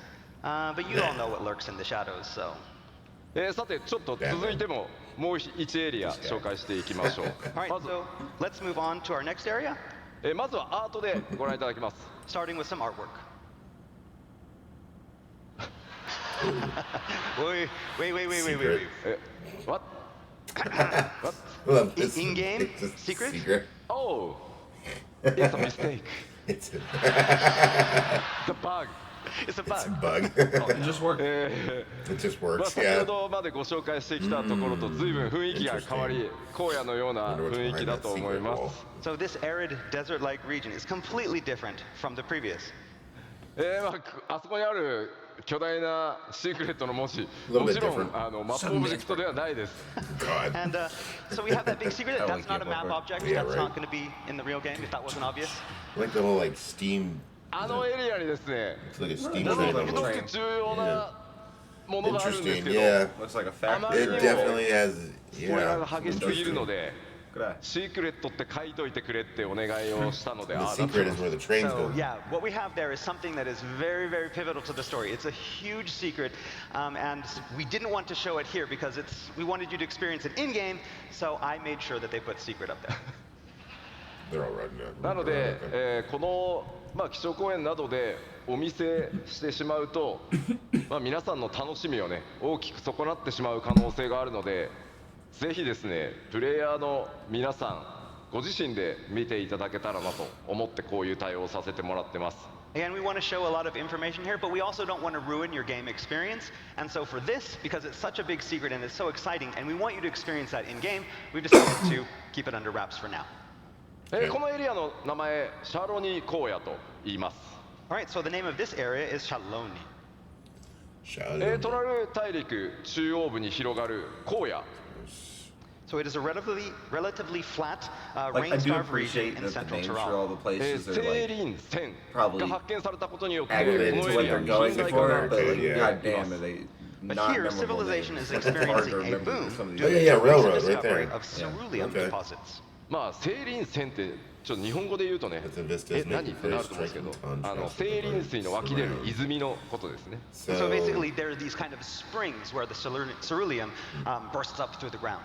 but you all know what lurks in the shadows, so. さてちょっと続いてももう1エリア紹介していきましょう。 All right, まず so let's move on to our next area, まずはアートでご覧いただきます。 starting with some artwork. Wait. What? What? Well, this- In-game it's a secret? Oh, it's a mistake. It's The bug. It's a a bug. bug. It just worked. It just まあ works. 先ほ Yeah. どまでご紹介してきたところと随分雰囲気が変わり、荒野のような Wonder what's 雰囲 behind 気だ that と思い secret ま wall. す。 So this arid desert-like region is completely different from the previous. あそこにある巨大なシークレットの文字、 little も bit ちろん different. マップオブジェクトではないです。 God. And so we have that big secret. I That's like not a it, map Booker. object. Yeah, That's right. not going to be in the real game, if that wasn't obvious. Like the whole like steam. あのエリアにですね、 It's like a steam も train. の す almost. ごく重要なものがあるんです Interesting. けど、 Yeah. Looks like a I'm factory. It Yeah. definitely has. これ Yeah. が激しすぎるので、 Good eye. シークレットって書いといてくれってお願いをしたので、 The ああだった secret is where the trains So go. yeah, what we have there is something that is very, very pivotal to the story. It's a huge secret, and we didn't want to show it here because we wanted you to experience it in game. So I made sure that they put secret up there. They're all running out. なので、この、基調講演などでお見せしてしまうと、皆さんの楽しみをね大きく損なってしまう可能性があるので、ぜひですねプレイヤーの皆さんご自身で見ていただけたらなと思ってこういう対応をさせてもらってます。 Again, we want to show a lot of information here, but we also don't want to ruin your game experience. And so for this, because it's such a big secret and it's so exciting, and we want you to experience that in game, we've decided to keep it under wraps for now. このエリアの名前シャロニー荒野と言います。 All right, so the name of this area is Shaloni. トラル大陸中央部に広がる荒野。 So it is a relatively flat, Like, I do rain-starved region appreciate in that the central names for Tyrol. all the places are セー like リン線 probably が発見されたことによってこ aggravated の to エ what リア they're に going 近代化 for, が but like, Yeah. god damn, are they But not here, memorable civilization names. is It's hard to experiencing a remember boom some of due these. to the railroad recent right discovery there. of cerulean Okay. deposits. セーリン線ってちょっと日本語で言うとね That's a Vista's 何ってなると思うんですけど making first セーリン水の湧き出る泉のことですね。 So basically, there are these kind of springs where the ceruleum bursts up through the ground.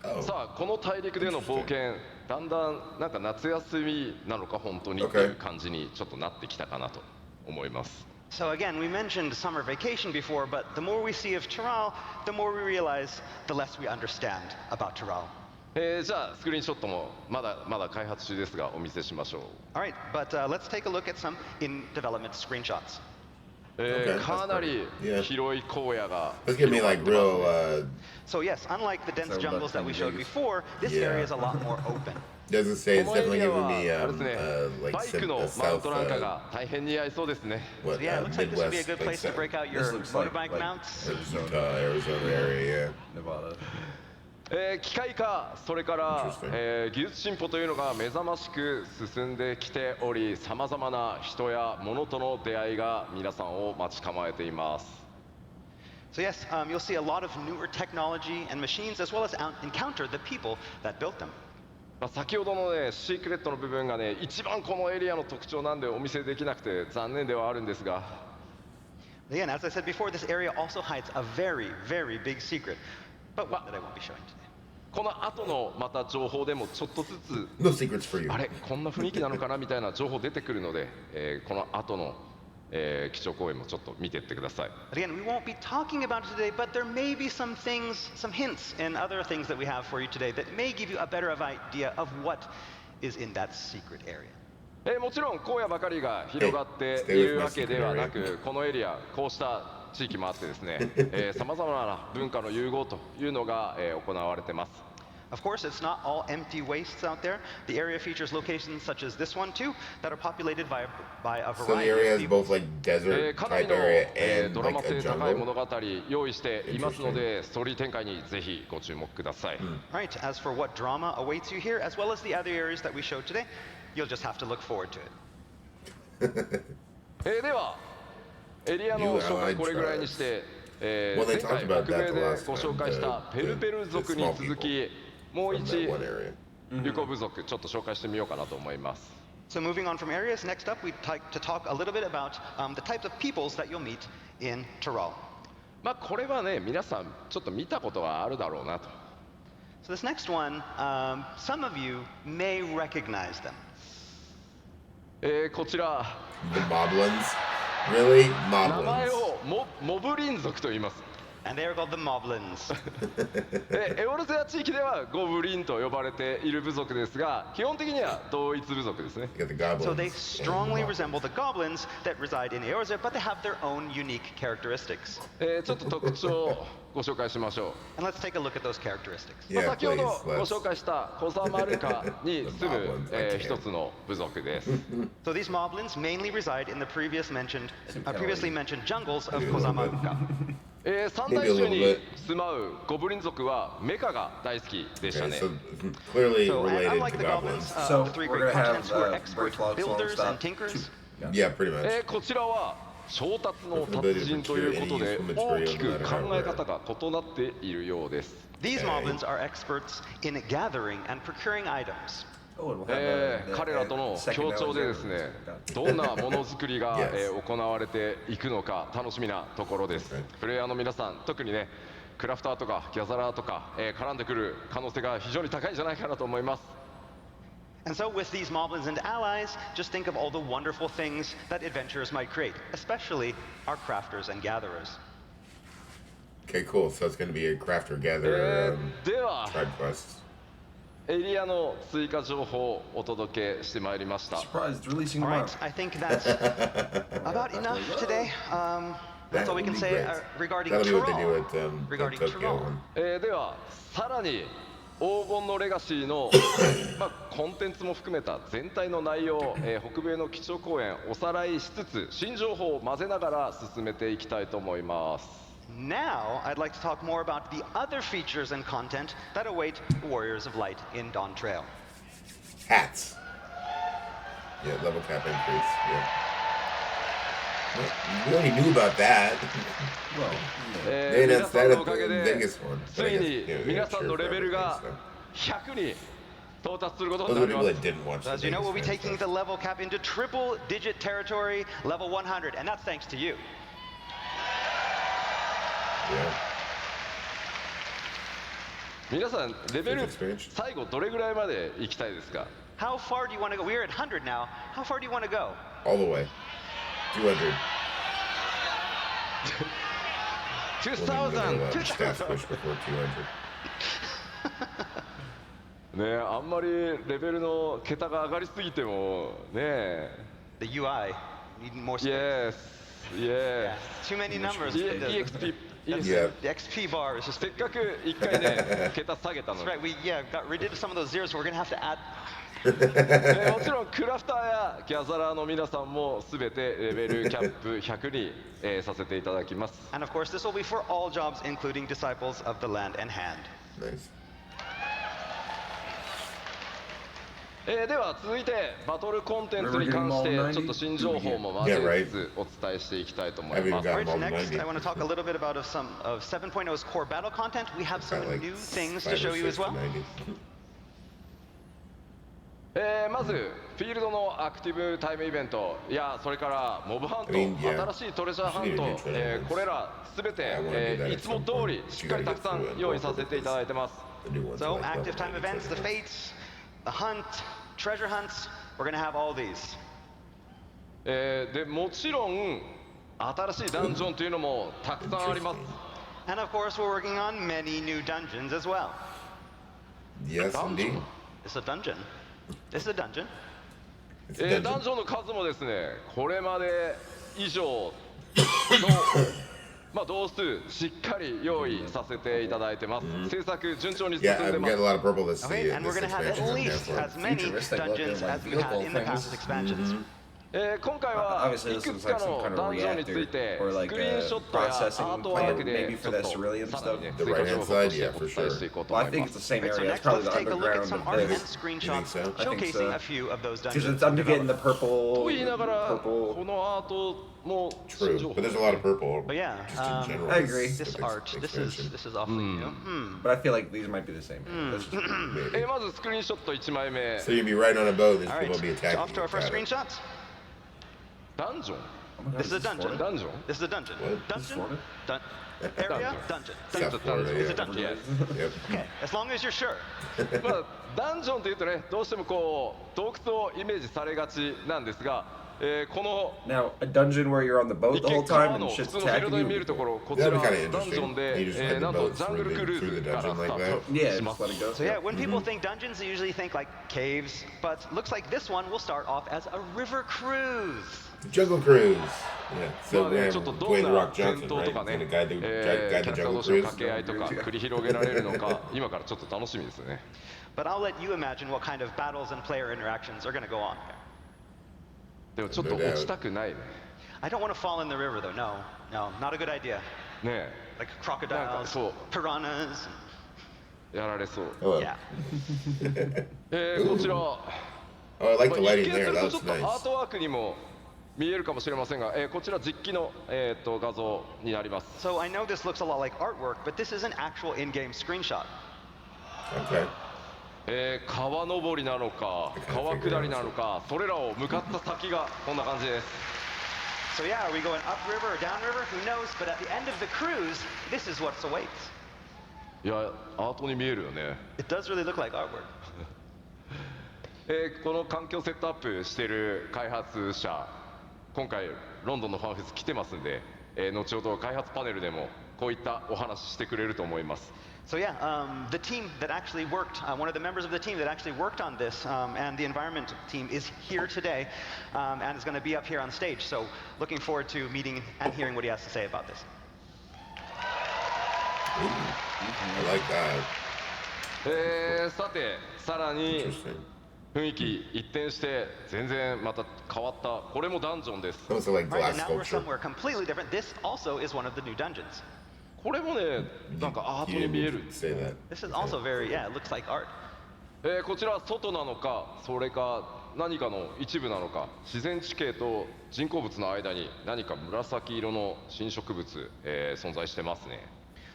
Oh. さあこの大陸での冒険だんだんなんか夏休みなのか本当にっていう感じにちょっとなってきたかなと思います。 So again, we mentioned summer vacation before, but the more we see of Tyrol, the more we realize, the less we understand about Tyrol. じゃあスクリーンショットもまだ開発中ですがお見せしましょう。 All right, but let's take a look at some in development screenshots. Okay, かなり yeah. 広い荒野が Let's give me like real. So yes, unlike the dense So jungles that we showed big. before, this Yeah. area is a lot more open. Doesn't say こ it's のエ definitely リア giving は me あれですね like バイクのマウン south トなんかが大変似合いそうですね。 what So yeah, it looks like this would be a Midwest good like place to break out your This looks like- motorbike like- mounts. Utah, Arizona area. Nevada. 機械化それから、 Interesting. 技術進歩というのが目覚ましく進んできており、さまざまな人や物との出会いが皆さんを待ち構えています。 So yes, you'll see a lot of newer technology and machines, as well as encounter the people that built them. 先ほどのねシークレットの部分がね一番このエリアの特徴なんでお見せできなくて残念ではあるんですが、 Again, as I said before, this area also hides a very, very big secret, but one that I won't be showing today. この後のまた情報でもちょっとずつ No secrets for you. あれこんな雰囲気なのかなみたいな情報出てくるので、この後の、基調講演もちょっと見ていってください。 But again, we won't be talking about it today, but there may be some things, some hints and other things that we have for you today that may give you a better idea of what is in that secret area. もちろん荒野ばかりが広がっているわけではなく、このエリアこうした地域もあってですね、さまざまな文化の融合というのが、行われてます。 Of course, it's not all empty wastes out there. The area features locations such as this one too, that are populated by a So the variety area of is people. both like desert かなり type の、 area and ドラマ like a 性高い物 jungle. 語用意していますので、ストーリー展開にぜひご注目ください。 Right, as for what drama awaits you here, as well as the other areas that we showed today, you'll just have to look forward to it. ではエリアの紹介これぐらいにして、Well, they 前回 talked about 北米 that the で last ご紹 time, 介した the ペルペル族に small 続 people きもう from 一 that one area. 有効部族ちょっと紹介してみようかなと思います。 So moving on from areas, next up we'd like to talk a little bit about the types of peoples that you'll meet in Tyrol. まあこれはね皆さんちょっと見たことがあるだろうなと。 So this next one, some of you may recognize them. こちら The Moblins? Really? 名前 Moblins. をモブリン族と言います。 And they are called the Moblins. エオルゼア地域ではゴブリンと呼ばれている部族ですが、基本的には同一部族ですね。 You got the goblins. So they and the strongly moblins. resemble the goblins that reside in Eorzea, but they have their own unique characteristics. ちょっと特徴をご紹介しましょ And let's take a look at those characteristics. う。まあ Yeah, 先ほど please, ご let's. 紹介したコザマルカに住む The Moblins, 一つの部族です。 So these Moblins mainly reside in the previously mentioned jungles of Maybe a little Kozamaruka. 三大州に住まうゴブリン族はメカが大好きでした Okay, ね。 so clearly So, and related unlike to the goblins, goblins. So, the three we're great gonna have, continents who are very expert flawed builders song and stop. tinkers. Yeah, pretty much. こちらは調達の達人ということで大きく考え方が異なっているようです。 These Moblins are experts in gathering and procuring items. Oh, and we'll have the 彼らとの second 協調でですね、どんなものづくりが Yes. 行われていくのか楽しみなところです。 Okay. プレイヤーの皆さん、特にね、クラフターとかギャザラーとか、絡んでくる可能性が非常に高いんじゃないかなと思います。 And so with these Moblins and allies, just think of all the wonderful things that adventurers might create, especially our crafters and gatherers. Okay, cool. So it's going to be a crafter gatherer では tribe quest. エリアの追加情報をお届けしてまいりました。 Surprised releasing All them right, out. I think that's about enough today. That's all we can would be say great. regarding That'll be what they do Tyrol. at the Regarding Tokyo Tyrol. one. ではさらに黄金のレガシーの、コンテンツも含めた全体の内容を、北米の基調講演おさらいしつつ新情報を混ぜながら進めていきたいと思います。 Now, I'd like to talk more about the other features and content that await the Warriors of Light in Dawntrail. Hats. Yeah, level cap increase. Yeah. Well, you already knew about that. Well, ね、皆さんのおか that's げ the で biggest one. ついに皆さんのレベルが100に到達することに Those な are り the ま people す。 that didn't watch As the you know, we'll be Vegas taking fan the level cap into triple digit territory, level 100, and that's thanks to you. stuff. Yeah. 皆さんレベル Experience. 最後どれぐらいまで行きたいですか？ How far do you want to go? We're at 100 now. How far do you want to go? All the way. 200. 2000 Staff push before 200. ねあんまりレベルの桁が上がりすぎてもね The UI. Need more space. Yes Yeah, Yes too many numbers. EXP Yeah. The XP bar is just. せっかく一回ね桁下げたの That's に right. We got rid of some of those zeros. So we're gonna have to add. もちろんクラフターやギャザラーの皆さんもすべてレベルキャップ100に、させていただきます。 And of course, this will be for all jobs, including disciples of the land and hand. Nice. では続いてバトルコンテンツに関してちょっと新情報も混ぜつつお伝えしていきたいと思います。 I've even All got right, them all next, I to want to talk a little bit about some of 7.0's core battle content. We have some Got like new things to 5 or show you 6 as well. to 90. まずフィールドのアクティブタイムイベントやそれからモブハント、 I mean, yeah. 新しいトレジャーハント、これらすべて、いつも通りしっかりたくさん用意させていただいてます。 The new ones So, are like active level time events, the 97. fates, the hunt, treasure hunts. We're going to have all these. でもちろん新しいダンジョンというのもたくさんあります。 And of course, we're working on many new dungeons as well. Yes, indeed. It's a dungeon. This is a dungeon. It's a ダン dungeon. ジョンの数もですねこれまで以上の同数しっかり用意させていただいてます。制作順調に進ん Yeah, で I've ま got a す。 lot of purple this, Okay, and we're this going to have at expansion. I'm down least for it. as many Futuristic dungeons looking, like, as we had in the vehicle past things. expansions. 今回は Obviously, い this く looks つか like some の kind ダ of ンジョンについ reactor て or ス like クリーンショットやア processing ートワーク maybe で for ちょっ this と beryllium さ stuff. らにね The 追加 right-hand 情報と side, して yeah, お for 伝えしていこうと Well, 思 I い think ま it's the す。 same Okay, so area. It's next probably let's the take a look at underground some of art and this. screenshots so? I think showcasing so. a few of those Because dungeons. it's I'm getting the purple. と言いながらこ purple. のアートも新 True, 情報 but there's a lot of purple. But yeah, just in general. I agree. this art, this is awfully new. But I feel like these might be the same. That's just- Maybe. まずスクリーンショット1枚目 So you'd be riding on a boat, and All there's right, people be so attacking off to you. our first Got it. screenshots. ダンジョン Oh my God, This is a dungeon. ダンジョン This is a dungeon. What? Dungeon? Florida? Area? Dungeon. South Florida, It's a yeah. dungeon. Yes. Yep. Okay, as long as you're sure. まあダンジョンというとねどうしてもこう洞窟をイメージされがちなんですが、この Now, a dungeon where you're on the boat 一 the 見 whole 川 time の and 普 shit's 通のフィール attacking ドに見え you. るところこちら That'd be ダ kinda ンジョ interesting. ン You just で、 ride the なんと boat ジャングル through クル the ーズから dungeon ス like タ that. ー Yeah, トしま just す let it go. So yeah, when people think dungeons, they usually think like caves, but looks like this one will start off as a river cruise. Jungle Cruise. Yeah. ま So あね、 yeah, ちょっとどん Dwayne The な Rock 戦 Johnson, 闘 right? とか He's ね、 gonna guide the キ guide ャ the ラクター Jungle 同士の Cruise. 掛け合いとか繰り広げられるのか今からちょっと楽しみですね。 But I'll let you imagine what kind of battles and player interactions are going to go on here. でもちょっと落ちたくないね。 I don't want to fall in the river though. No, no, not a good idea. ね Like なんか crocodiles, そう piranhas. やられそう。 Oh, Yeah. こちら、 oh, I like ま the あ lighting 一見す there. る That とちょ looks っとアー nice. トワークにも見えるかもしれませんが、こちら実機の、画像になります。 So I know this looks a lot like artwork, but this is an actual in-game screenshot. Okay. 川登りなのか川下りなのかそれらを向かった先がこんな感じです。 So yeah, are we going upriver or downriver? Who knows? But at the end of the cruise, this is what awaits. いやアートに見えるよね。 It does really look like artwork. この環境セットアップしている開発者今回ロンドンのファンフェス来てますんで、後ほど開発パネルでもこういったお話してくれると思います。 So yeah, the team that actually worked, one of the members of the team that actually worked on this, and the environment team is here today, and is going to be up here on stage. So looking forward to meeting and hearing what he has to say about this. I like that. さてさらに Interesting. 雰囲気一転して全然また変わったこれもダンジョンです。 Almost like Right, glass and now we're sculpture. somewhere completely different. This also is one of the new dungeons. これもねなんかアート You に見え didn't る。 say that. This is also very, yeah, it looks like art. こちらは外なのかそれか何かの一部なのか自然地形と人工物の間に何か紫色の新植物、存在してますね。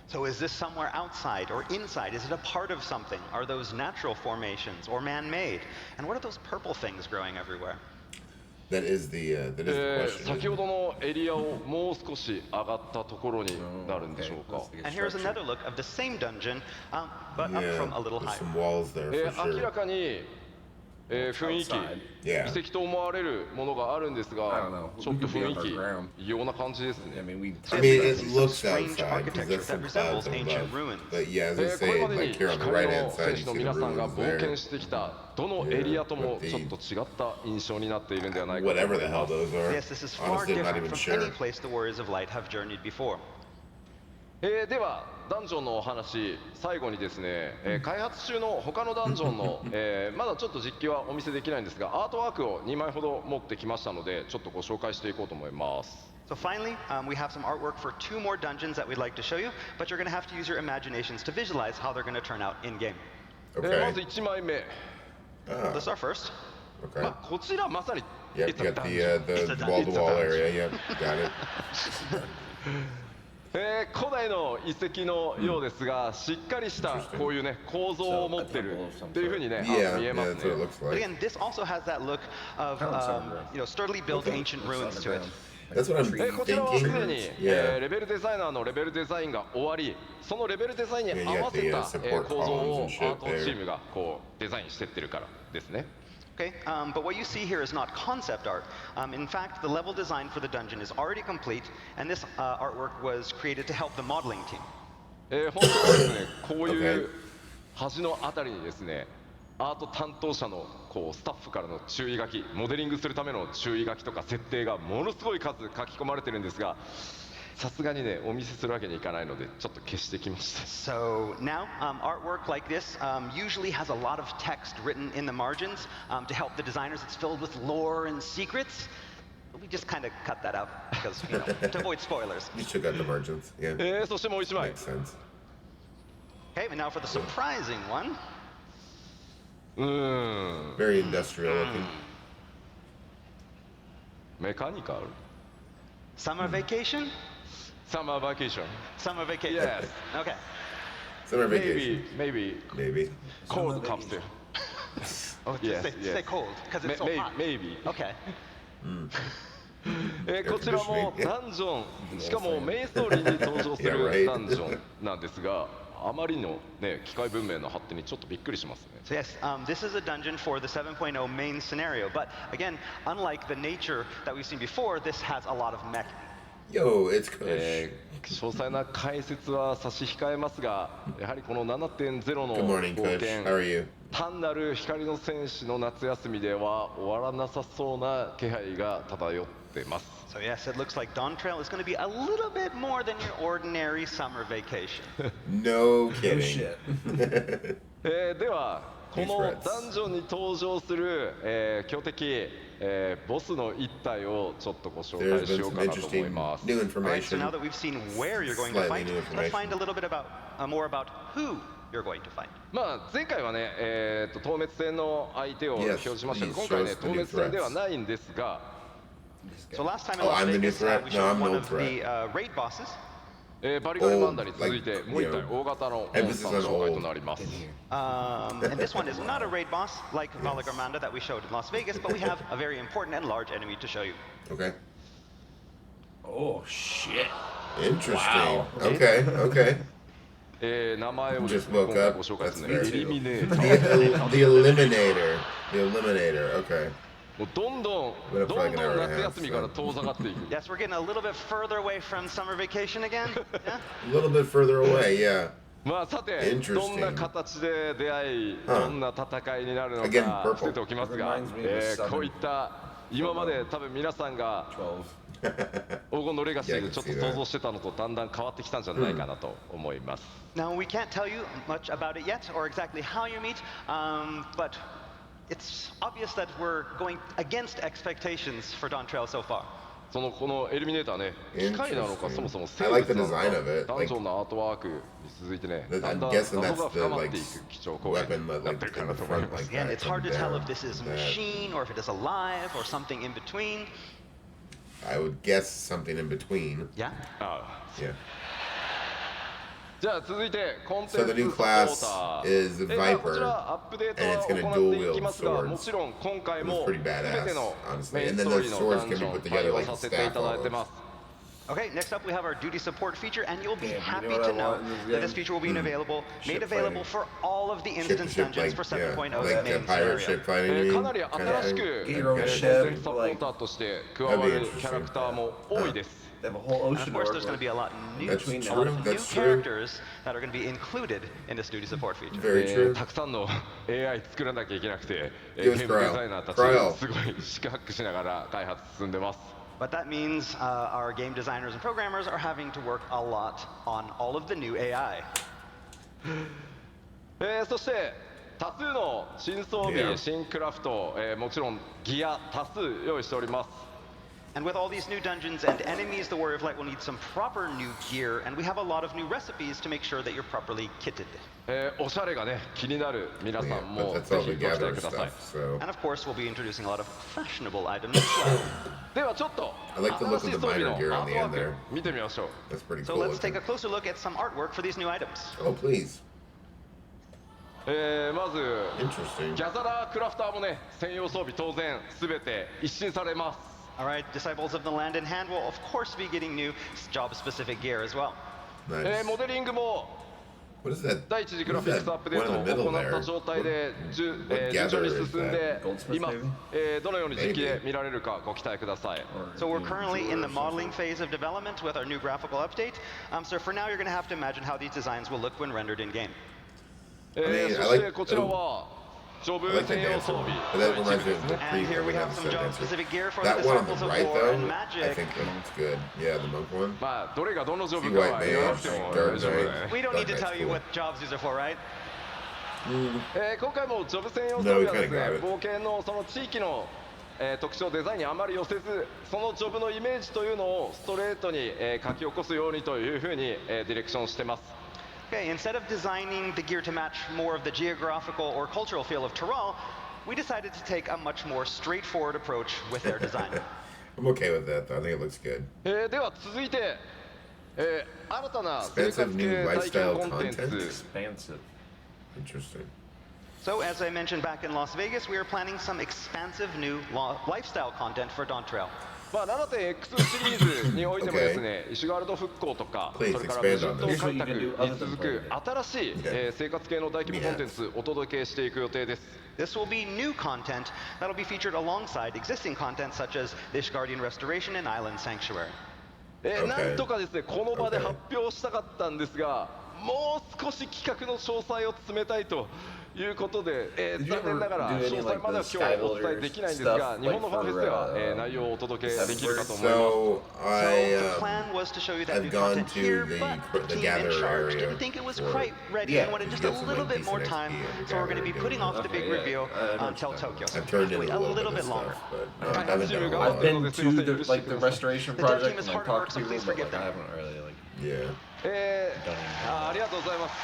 So is this somewhere outside or inside? Is it a part of something? Are those natural formations or man-made? And what are those purple things growing everywhere? That is the question. 先ほどのエリアをもう少し上がったところになるんでしょうか。 And here's another look of the same dungeon, but up Yeah, from a little there's higher. some walls there for 明ら sure. かに、雰囲気 Yeah. 遺跡と思われるものがあるんです I don't が know. ちょっと雰囲 We could be 気 underground. 異様な感じです I ね。 mean, we. I mean, it Some looks strange outside because architecture that's some that clouds resembles ancient above. ruins. But yeah, as I こ say, れまでに like here on the 光 right の hand 選 side, 手 you の see the 皆さんが ruins 冒険 there. してきたどのエリアともちょっと違った印象になっているんではないかと思 Whatever い the ま hell す。 those are. Yes, this is far Honestly, I'm not different even from sure. any place the Warriors of Light have journeyed before. ではダンジョンのお話最後にですね、開発中の他のダンジョンの、まだちょっと実機はお見せできないんですがアートワークを2枚ほど持ってきましたのでちょっとご紹介していこうと思います。 So finally, we have some artwork for 2 more dungeons that we'd like to show you, but you're going to have to use your imaginations to visualize how they're going to turn out in-game. ま Okay. ず1枚目、 Ah, This is our first. okay. まあ、こちらまさに Yep, It's you a got dungeon. the It's a wall to wall dungeon. area. Yep, got it. 古代の遺跡のようですが、しっかりしたこういうね構造を持ってるっていうふうにね、 Yeah, 見え yeah, ます that's what it ね。 looks But like. again, this also has that look of, sturdily built ancient ruins to it. That's what I'm こちらはすで thinking. に、 Yeah. レベルデザイナーのレベルデザインが終わり、そのレベルデザインに合わせ Yeah, た yeah, support 構造を columns and shit アートチームがこうデザインしてってるからですね。 Okay, but what you see here is not concept art. In fact, the level design for the dungeon is already complete, and this artwork was created to help the modeling team. 本当はですね、こういう端のあたりにですね、アート担当者のこうスタッフからの注意書き、モデリングするための注意書きとか設定がものすごい数書き込まれてるんですが、さすがにねお見せするわけにいかないのでちょっと消してきました。 So now, artwork like this usually has a lot of text written in the margins to help the designers. It's filled with lore and secrets. we just kind of cut that out because, to avoid spoilers. You took out the margins. Yeah. そしてもう一枚 Makes sense. Okay, and now for the surprising one. Very industrial looking. メカニカル Summer vacation? Summer vacation Summer vacation. Yes. Okay. Summer vacation. Maybe Maybe. cold capsule Oh, Yes, say, yes. say cold, because it's so hot. Maybe Okay. こちらもダンジョンしかもメインストーリーに登場す Yeah, る right. ダンジョンなんですがあまりのね機械文明の発展にちょっとびっくりしますね So yes, this is a dungeon for the 7.0 main scenario, but again, unlike the nature that we've seen before, this has a lot of mech. Yo, it's Kush. 詳細な解説は差し控えますがやはりこの 7.0 の Good morning, 冒 Kush. How are 険 you? 単なる光の戦士の夏休みでは終わらなさそうな気配が漂ってます So yes, it looks like Dawntrail is going to be a little bit more than your ordinary summer vacation. No Oh kidding. shit. ではこのダンジョンに登場する、強敵、ボスの一体をちょっとご紹 There's 介し been よう some かなと思い interesting ます new All right, so information. now that we've seen where you're going to Slightly fight, new let's information. find a little bit about more about who you're going to fight. まあ前回はね、透滅戦の相手を Yes, 表示しましたが please 今回ね show us the 透 new 滅戦ではないんですが So last time in Oh, Las I'm the new Vegas, threat? we No, showed I'm one no of the raid bosses. バリガリバンダに続いて like, もう一体 you know, 大型のモンスターの紹介となります And this one is not a raid boss like Valagramanda that we showed in Las Vegas, but we have a very important and large enemy to show you. Okay. Oh shit. Interesting. Wow. Okay, okay. 名前を Just 今 woke 回 up. ご紹介す That's るね very エリミネー The, ター the Eliminator. The Eliminator. Okay. もうどんどん What if どん like ど an ん hour and a 夏 half, 休みから遠ざかっていく Yes, we're getting a little bit further away from summer vacation again. Yeah? A little bit further away, yeah. まあさて Interesting. どんな形で出会い Huh. どんな戦いになるの Again, か purple. 伏せておきますが Reminds me of the Southern こういった今まで多分皆さんが 12. 黄金のレガシー Yeah, I で can ちょっと see 想 that. 像してたのとだんだん変わってきたんじゃないかなと思います Now, we can't tell you much about it yet or exactly how you meet, but it's obvious that we're going against expectations for Dawntrail so far. そのこのエリミネーターね機械なのか Interesting. そもそも I like 生 the 物な design の of か it. ダンジョンのアートワークに続いてね I'm だんだん guessing 謎 that's が the 深まっ like ていく基調講演 weapon に that なっ like てるか in な the と思い front ます like Again, that. it's hard to coming tell down. if this is a That- machine or if it is alive or something in between. I would guess something in between. Yeah? あ Yeah. じゃあ続いてコンテ So ン the ツ new サポ class ーター is the まあこち Viper. らアップデート and は it's gonna 行ってい dual き wield ますが swords. もちろん今回 It も was pretty 全ての badass, honestly. メイン And ス then トー the リーの swords ダン can ジ be ョン put 対 together 応 like さ the せていただい staff てます Okay, next up we have our duty support feature, and you'll be Damn, happy you know to what I know want in this that this game? feature will be available, made Ship available fighting. for all of the Ship, instance ship, dungeons like, for yeah, 7.0 like main the pirate scenario. ship fighting. you か mean? なり Kinda 新し thing? く Get your own コン ship, テンツサポーターとして加わ That'd be るキャラクターも多いです They have a whole And of ocean course, orb. there's going to be a lot new, That's Between a lot true, of new that's true. characters that are going to be included in this duty support feature. Very true. たくさんの AI 作らなきゃいけなくて、 Give us ゲームデザイナーたち Cryo. すごい四苦八苦しながら開発進んでます But that means our game designers and programmers are having to work a lot on all of the new AI. そして多数の新装備、 Yeah. 新クラフト、もちろんギア多数用意しております And with all these new dungeons and enemies, the Warrior of Light will need some proper new gear, and we have a lot of new recipes to make sure that you're properly kitted. おしゃれがね気になる皆さ Yeah, ん but も that's ぜ all ひ the ご期待 gatherer ください stuff. So And of course, we'll be introducing a lot of fashionable items as well. ではちょっと I like the look 新しい of the 装備 miner のア gear ー on ト the ワ end ー there. ク見てみましょう That's pretty So cool. let's take a looking. closer look at some artwork for these new items. Oh please. まず Interesting. ギャザラークラフターもね専用装備当然すべて一新されます All right, Disciples of the Land in Hand will, of course, be getting new job-specific gear as well. Nice. モデリングも What is that? 第一次グラ What フィッ is クスアッ that? プデー One ト in the を middle 行った there. 状態で What 順調に gatherer is 進んで Goldsmith います maybe?、どのように実機で見られるかご期待ください Or So we're maybe currently in the jeweler or modeling something. phase of development with our new graphical update. So for now, you're going to have to imagine how these designs will look when rendered in game. mean, そ I し like- てこちらはジョブ I like the 専用 dancer 装 one. 備 But that の reminds 一 me 部 of です the ね And here preview we when I have was some said dancer. job-specific gear for the That one on the Disciples of right War though, and I Magic. think looks good. Yeah, the monk one. まあどれがどのジョブ See か white は言わなく mage, ても dark 大丈夫だ knight. ね We don't need to That's tell you cool. what jobs these are for, right? 今回もジョブ専用装備はですね No, we kinda got it. 冒険のその地域の特徴デザインにあまり寄せずそのジョブのイメージというのをストレートに、書き起こすようにというふうに、ディレクションしてます。Okay, instead of designing the gear to match more of the geographical or cultural feel of Tyrol, we decided to take a much more straightforward approach with their design. I'm okay with that, though. I think it looks good. では続いて、新たな生 Expansive 活 new 系体験 lifestyle コンテン content. ツ Expansive. Interesting. So, as I mentioned back in Las Vegas, we are planning some expansive new lifestyle content for Dawntrail. まあ、7.X シリーズにおいてもですね、石ガールド復興とか、それから無人島開拓に続く新しい、生活系の大規模コンテンツお届けしていく予定です。This will be new content that will be featured alongside existing content such as the Ishgardian Restoration and Island Sanctuary. なんとかですね、この場で発表したかったんですが、もう少し企画の詳細を詰めたいということで、残念ながら詳細までは今日はお伝えできないんですが、日本のファンフェスでは、内容をお届けできるかと思います。So the plan was to show you that I've new gone content to here, the but the team in gather charge area didn't think it was for- quite ready and wanted to just a get some, little like, bit more decent time. XP and So we're going to be gather putting off the big Okay, yeah. reveal I until understand. Tokyo. So I've turned hopefully in a a little little bit bit of longer. stuff, but I haven't done a I've lot. been to the the restoration The dev project team is and like hard at work, talked to so people, please but forgive like, I them. haven't really like Yeah. ありがとうございます。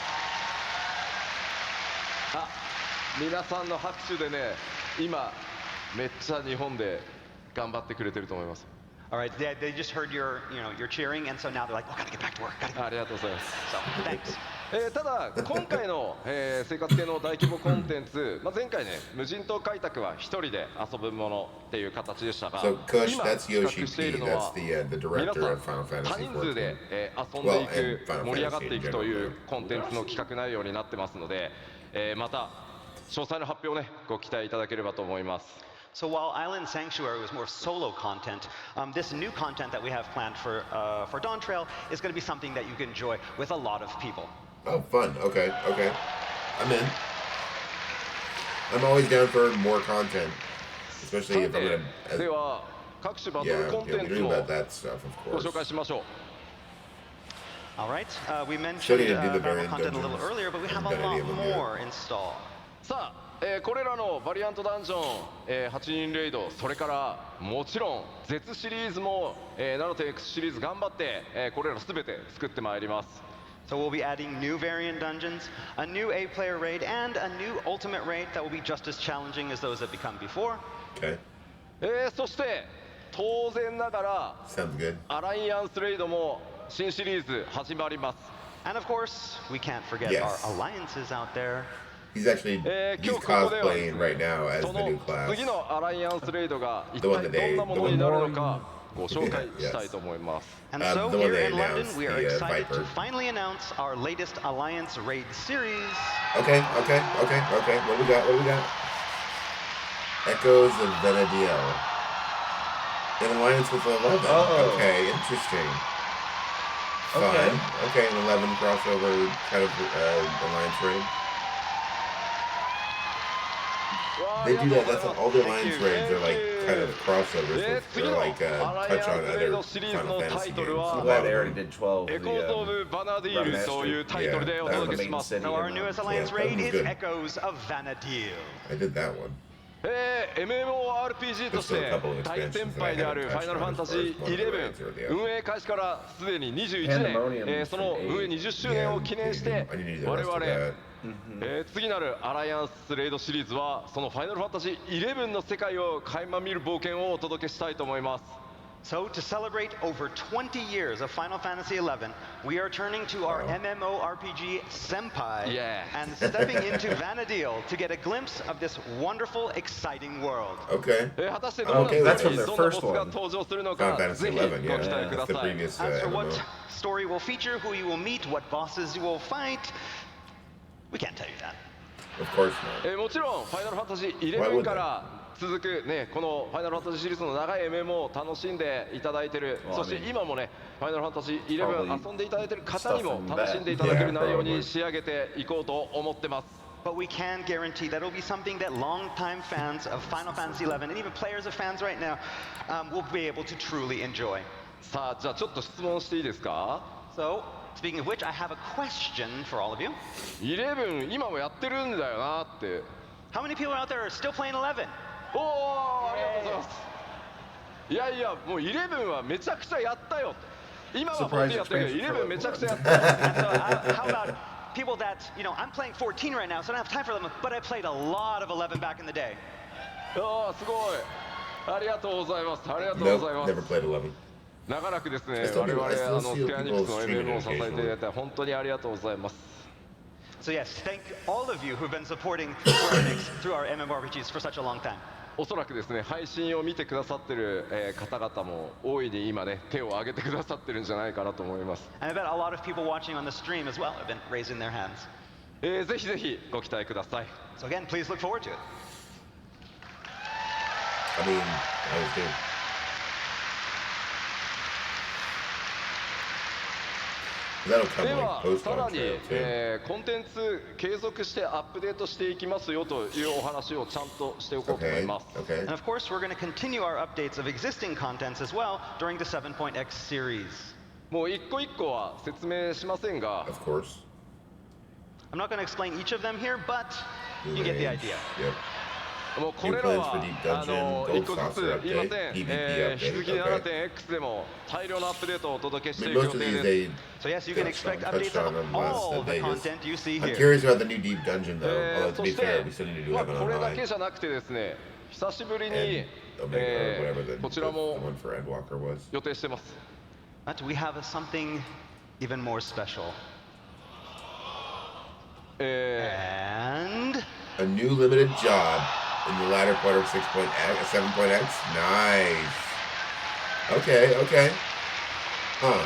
皆さんの拍手でね、今めっちゃ日本で頑張ってくれてると思います。All right, they just heard your cheering, and so now they're like, oh, gotta get back to work. Gotta ありがとうございます。 So thanks. ただ今回の、生活系の大規模コンテンツ、前回ね無人島開拓は一人で遊ぶものっていう形でしたが、 So, Kush, 今 that's 企画している Yoshi-P. のは That's the 皆 director さ of Final ん多 Fantasy 人数で、 14. 遊んでい Well, く and Final 盛り上がって Fantasy い in くという general. コンテンツの企画内容になってますので、また詳細の発表をねご期待いただければと思います。 So while Island Sanctuary was more solo content, this new content that we have planned for Dawntrail is going to be something that you can enjoy with a lot of people. Oh, fun. Okay, okay. I'm in. I'm always down for more content, さ especially if I'm て gonna. では各種バト Yeah, ルコン yeah, テ we ンツ knew も about that stuff, of ご紹 course. 介しましょう。 All right, we mentioned Still need to do the battle variant content a little dungeons. earlier, but we have Haven't a done any lot of them yet. more installed. さあ、これらのバリアントダンジョン、8人レイド、それからもちろん Z シリーズも、7.X シリーズ頑張って、これらすべて作ってまいります。 So we'll be adding new variant dungeons, a new 8-player raid, and a new ultimate raid that will be just as challenging as those that become before. Okay, そして当然ながら sounds good. アライアンスレイドも新シリーズ始まります。 And of course, we can't forget Yes. our alliances out there. He's actually 今 he's 日ここでは cosplaying right now as そ the の new class. 次のアライアンスレイドが一 The one 体 that どんなもの they- になるのかご紹介したいと思います。 And the so one here they in London, announced, we are the, excited Viper. to finally announce our latest Alliance Raid series. Okay. What do we got? Echoes of Venadiel. In alliance with 11. Oh. Okay, interesting. Okay. Fun. Okay, an 11 crossover kind of alliance raid. They do that. That's all the alliance raids are like kind of crossovers. They're like touch on other Final Fantasy games. I'm glad they already did 12. エ of コーズ・オ the, ブ・バナディールというタイトルでお届けします。 Yeah, Now, our newest Alliance Yeah, Raid that is was good. Echoes of Vanadil. I did that one. MMORPG として大先輩であるファイナルファンタジー11運営開始からすでに21年、その運営20周年を記念して我々、次なるアライアンスレイドシリーズはそのファイナルファンタジー11の世界を垣間見る冒険をお届けしたいと思います。 So, to celebrate over 20 years of Final Fantasy XI, we are turning to our MMORPG Senpai Yeah. and stepping into Vanadil to get a glimpse of this wonderful, exciting world. Okay. 果たしてどんな Okay, ス that's トー from リ their ーどんなボ first スが one. 登場するの Final か Fantasy ぜひ XI, ご yeah. 期待くだ That's the さい。 previous As for what MMO. story will feature, who you will meet, what bosses you will fight, we can't tell you that. Of course not. もちろんファイナルファンタジー Why 11 would they? から続くねこのファイナルファンタジーシリーズの長い MMO を楽しんでいただいている、 Well, そして I mean, 今もねファイナルファンタジー11 probably 遊んでいただいている方にも stuff from 楽しんでいただける that. 内容 Yeah, に仕上げていこうと思ってます。 But we can guarantee that it'll be something that longtime fans of Final Fantasy XI and even players of fans right now will be able to truly enjoy. さあじゃあちょっと質問していいですか。 So, speaking of which, I have a question for all of you. 11今もやってるんだよなって。 How many people out there are still playing 11? おお、ありがとうございます。いやいや、もう11はめちゃくちゃやったよ。今は14やってるけど、11めちゃくちゃやったよ。So, how about people that, I'm playing 14 right now, so I don't have time for them, but I played a lot of 11 back in the day. おお、すごい。ありがとうございます。ありがとうござい Nope, ます。 never played 11. 長らくですね、 I still 我 do- 々 I still see スクエアニックスの people MMO を支えていた streaming だいて本当にありがとうございます。 So yes, thank all of you who've been supporting Square Enix through our MMORPGs for such a long time. おそらくですね、配信を見てくださってる、方々も大いに今ね、手を挙げてくださってるんじゃないかなと思います。 And I bet a lot of people watching on the stream as well have been raising their hands. ぜひぜひご期待ください。 So again, please look forward to it. I mean, I was doing. That'll come で like は post さらに、 Dawntrail too. コンテンツ継続してアップデートしていきますよというお話をちゃんとしておこうと思い Okay, ます。 okay. And of course, we're going to continue our updates of existing contents as well during the 7.x series. もう一個一個は説明しませんが、 Of course. I'm not going to explain each of them here, but you get the idea. Yep. もうこれら New plans は for Deep Dungeon, 一個ずつ Gold 言いま Saucer せん、 update, PvP 引き続き update,7.x でも大量のアップデートをお届けし I て mean, いく予 most of 定 these です they So yes, you can expect updates touched of on them last all the Vegas. content you see I'm here. curious about the new Deep Dungeon though. Although to そ be して fair, we still need to do まあ heaven これ on だけ high じゃなくてですね、久しぶりに、 and Omega or whatever こ the ちら the も one for Endwalker was. 予定してます。 But we have something even more special. え And A new limited job in the latter part of 7.x. Nice. Okay, okay. Huh.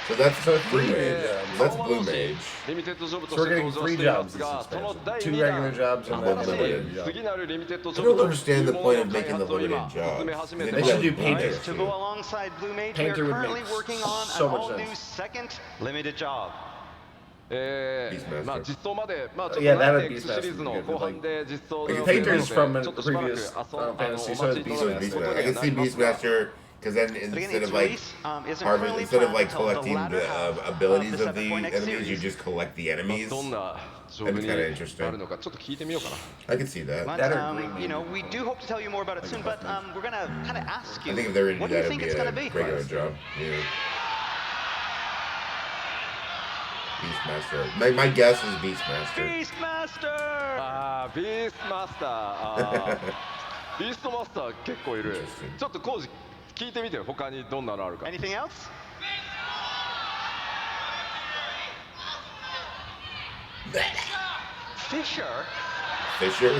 So that's Blue Mage. That's Blue Mage. リミテッドジョブと So して we're 登 getting 場し three ていま jobs す this が、その expansion. 第 Two 2 regular 弾、 jobs and one 新し limited い job. 次なるリミテッドジ I ョ don't ブと understand the いうも point の of の開 making the 発を limited 今 jobs. 進め始めて They ま should す。 do right, Painter. to go alongside Blue Mage, we are Painter would currently make working on so an much all-new sense. second limited job. Beastmaster まあ実装まで、まあちょっと Yeah, that would 7X Beastmaster シリーズの後半で実装 Like の Painter's from ちょっとしばらく previous お Fantasy, 待 so ち is いただ So く is こと Beastmaster. I に can はな see りますが、 Beastmaster because then But again, instead its of like release isn't harvest, currently instead of planned like until the collecting latter the half abilities of the of the 7.x enemies, you series. just collect the enemies. どんなジョブに That'd be kinda interesting. なるのかちょっと聞いてみようかな。 I can see that. But, That or Green we Mage. do hope to tell you more about it soon, but we're going to kind of ask I you, think if they're into what do you that, it'd think be it's a going to be? regular job. Yeah. Beastmaster. My guess is Beastmaster. Beastmaster! あービーストマスター、あービーストマスター結構いる。ちょっとコウジ聞いてみてよ、他にどんなのあるか。 Anything else? Fisher? Fisher.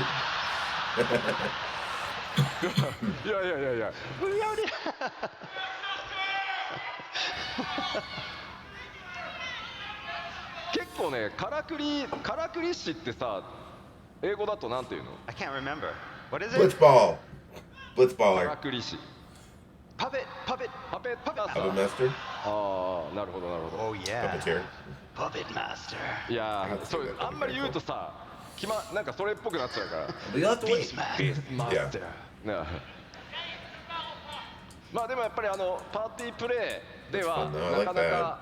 いやいやいやいや。 We already 結構ね、からくり師ってさ、英語だとなんていうの？ I can't remember. What is it? Blitzball. から Blitzballer. くり師。 Puppet. パペマスタ Puppet ー。 Master. ああ、なるほどなるほど。 Oh yeah. Puppeteer. Puppet Master. いやー、I have to そ see れ that. あんまり言うとさ、なんかそれっぽくなっちゃうから。 But you'll have to wait. Beastman. マスター。ねまあでもやっぱりパーティープレイでは That's fun though. I な like かなか、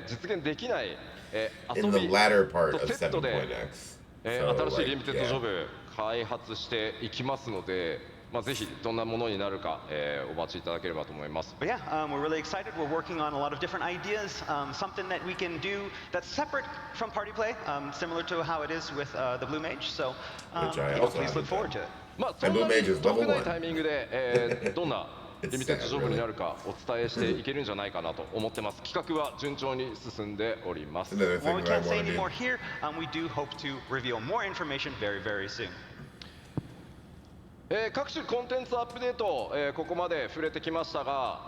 実現できない、遊 In the び latter part と of セットで、 7.x. So, 新しいリミテッド like, ジョ yeah. ブ開発していきますので、まあ、ぜひどんなものになるか、お待ちいただければと思います。 But yeah, we're really excited. We're working on a lot of different ideas, something that we can do that's separate from party play, similar to how it is with the Blue Mage. So Which I also please look haven't forward done. to it. まあそんな Blue Mage に is 遠く level ない one. タイミングで、どんなリミテッドジョブになるかお伝えしていけるんじゃないかなと思ってます。企画は順調に進んでおります。 Another While thing we that I can't say want any to more do. here, we do hope to reveal more information very, very soon. 各種コンテンツアップデート、ここまで触れてきましたが、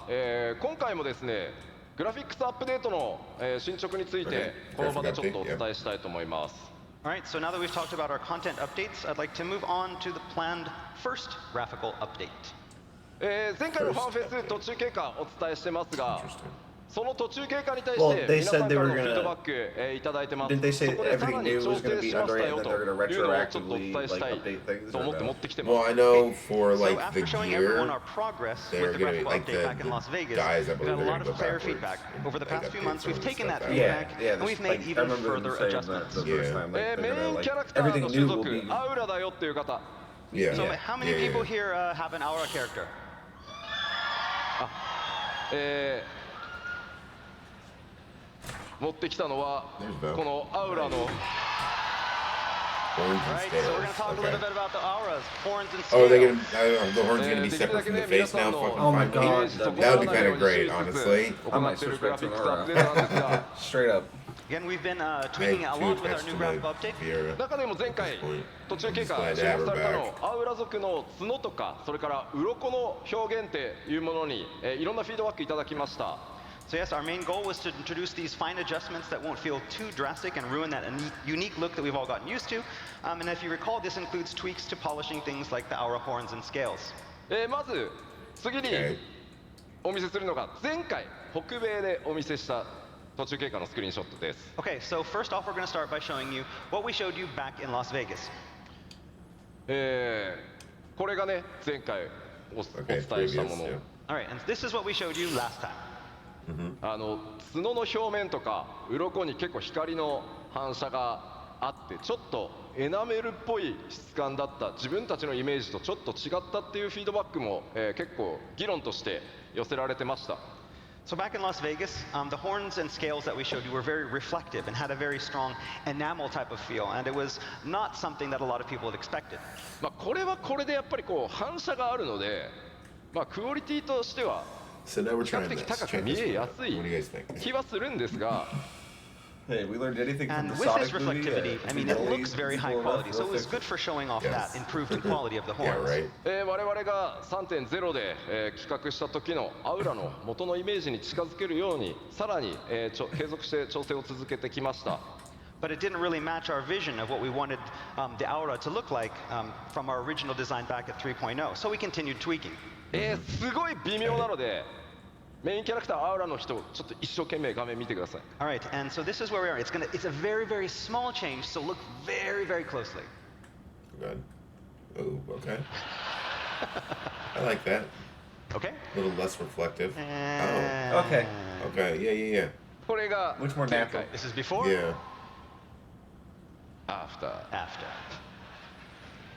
今回もですねグラフィックスアップデートの、進捗について Okay. この場でちょっとお伝えしたいと思います。 All right, so now that we've talked about our content updates, I'd like to move on to the planned first graphical update. 前回のファンフェス途中経過お伝えしてますが、 Interesting. その途中経過に対 Well, して they 皆さん said か they ら were のフィ gonna- ードバック、いただいてます。 Didn't they say そこでさら everything に new 調 was 整 gonna し be ました under よ it, と and いう they're のを gonna ちょっとお retroactively 伝えしたい like update things と or 思って no? 持ってきてます。 Well, I know for So like after the showing gear, everyone our progress they're with the gonna be graphical like update back the in Las Vegas, guys, I we've got a believe, lot they're of gonna player go feedback. backwards Over the and, past few update months, some we've of the taken stuff that out. feedback Yeah, and we've made I even remember them further saying that adjustments. the first time, like メ they're イン gonna キャラ like クターの everything 種 new 族 will be. アウラだよっていう方、Yeah. So yeah. how many yeah, people yeah. here have an Aura character? 持ってきたのは There's Val. このアウラの Horns and Right, scales. so we're going to talk a Okay. little bit about the auras, horns and Oh, scales. they're gonna. The horns gonna be separate from the face now. Fucking Oh my finally? God. That would be kind of great, honestly. I might switch back to an aura. Straight up. Again, we've been I tweaking have a two lot with our attached new to graphic my update. Viera. 中でも前回途中経過 Glad 注 to have 目 her された back. のアウラ族の角とかそれから鱗の表現っていうものにいろんなフィードバックいただきました。 So yes, our main goal was to introduce these fine adjustments that won't feel too drastic and ruin that unique look that we've all gotten used to. And if you recall, this includes tweaks to polishing things like the aura horns and scales. まず次に Okay. お見せするのが前回北米でお見せした途中経過のスクリーンショットです。 Okay, so first off, we're going to start by showing you what we showed you back in Las Vegas. これがね前回お Okay, 伝えしたも previous, の。 yeah. All right, and this is what we showed you last time. 角の表面とか鱗に結構光の反射があってちょっとエナメルっぽい質感だった自分たちのイメージとちょっと違ったっていうフィードバックも、結構議論として寄せられてました。 So back in Las Vegas, the horns and scales that we showed you were very reflective and had a very strong enamel type of feel, and it was not something that a lot of people had expected. これはこれでやっぱりこう反射があるので、クオリティとしては So now we're 比較 trying 的 this. 高く Check 見 this え one や out. す What い do you guys think? 気はするんですが Hey, we learned anything from And the with this Sonic movie? reflectivity, I mean, it looks very high quality, so it was good for for showing off Yes. that improved quality of the Yeah, horns. right. 我々が 3.0 で、企画した時のアウラの元のイメージに近づけるようにさらに、継続して調整を続けてきました。 But it didn't really match our vision of what we wanted the aura to look like from our original design back at 3.0, so we continued tweaking. すごい微妙なのでメインキャラクターアウラの人ちょっと一生懸命画面見てください。 All right, and so this is where we are. It's a very, very small change, so look very, very closely. Good. Oh, okay. I like that. Okay? A little less reflective. And Okay. Okay. Yeah, yeah, yeah. これが Much more 前 natural. 回 This is before, Yeah. after after.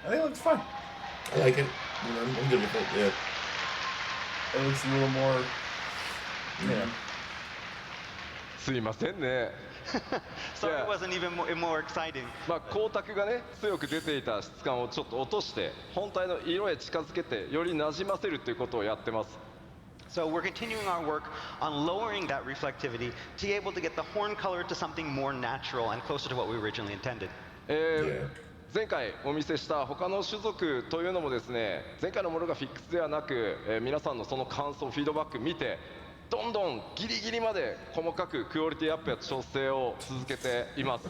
I think it looks fine. I like it. You know, I'm good with it. Yeah. It looks a little more. Yeah. すいませんね。 Sorry, Yeah. it wasn't even more exciting. 光沢がね強く出ていた質感をちょっと落として本体の色へ近づけてよりなじませるっていうことをやってます。 So we're continuing our work on lowering that reflectivity to be able to get the horn color to something more natural and closer to what we originally intended. Yeah. 前回お見せした他の種族というのもですね前回のものがフィックスではなく、皆さんのその感想フィードバック見てどんどんギリギリまで細かくクオリティアップや調整を続けています。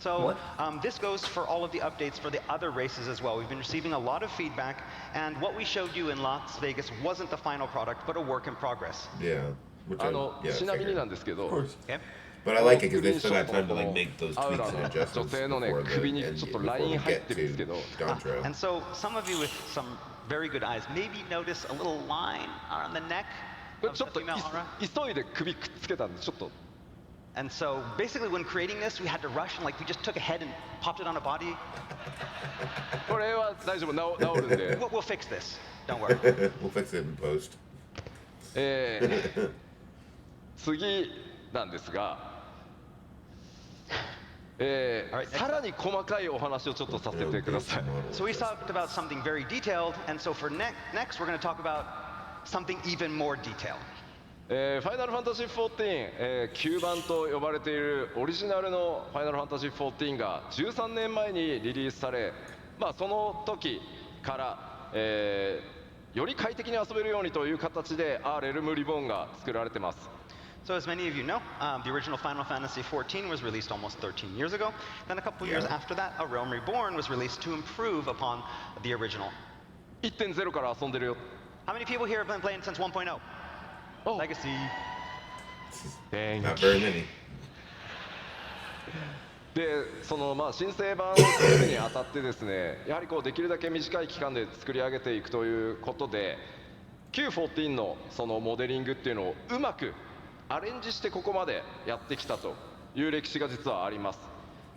So this goes for all of the updates for the other races as well. We've been receiving a lot of feedback, and what we showed you in Las Vegas wasn't the final product, but a work in progress. Yeah. Which I, yeah, ちなみに figured. なんですけど Of course. Okay? But I like it because they still got time to like make those アウ tweaks ラ and の adjustments 女性のね before the 首に end, ちょっと before ライン we 入っ get てるんですけど Dawntrail. And so some of you with some very good eyes maybe notice a little line on the neck これ of ちょ the っと female aura. 急いで首くっつけたんでちょっと And so basically when creating this, we had to rush and like we just took a head and popped it on a body. これは大丈夫治るんで We'll fix this. Don't worry. We'll fix it in post. 次なんですが、さらに細かいお話をちょっとさせてください。 So we talked about something very detailed, and so for next we're going to talk about something even more detailed. ファイナルファンタジー14、9番と呼ばれているオリジナルのファイナルファンタジー14が13年前にリリースされ、その時から、より快適に遊べるようにという形で R レムリボンが作られてます。 So as many of you know, the original Final Fantasy XIV was released almost 13 years ago. Then a couple years after that, A Realm Reborn was released to improve upon the original. 1.0 から遊んでるよ。 How many people here have been playing since 1.0? Oh. Legacy. Not very many. でその申請版を作るにあたってですねやはりこうできるだけ短い期間で作り上げていくということで Q14 のそのモデリングっていうのをうまくアレンジしてここまでやってきたという歴史が実はあります。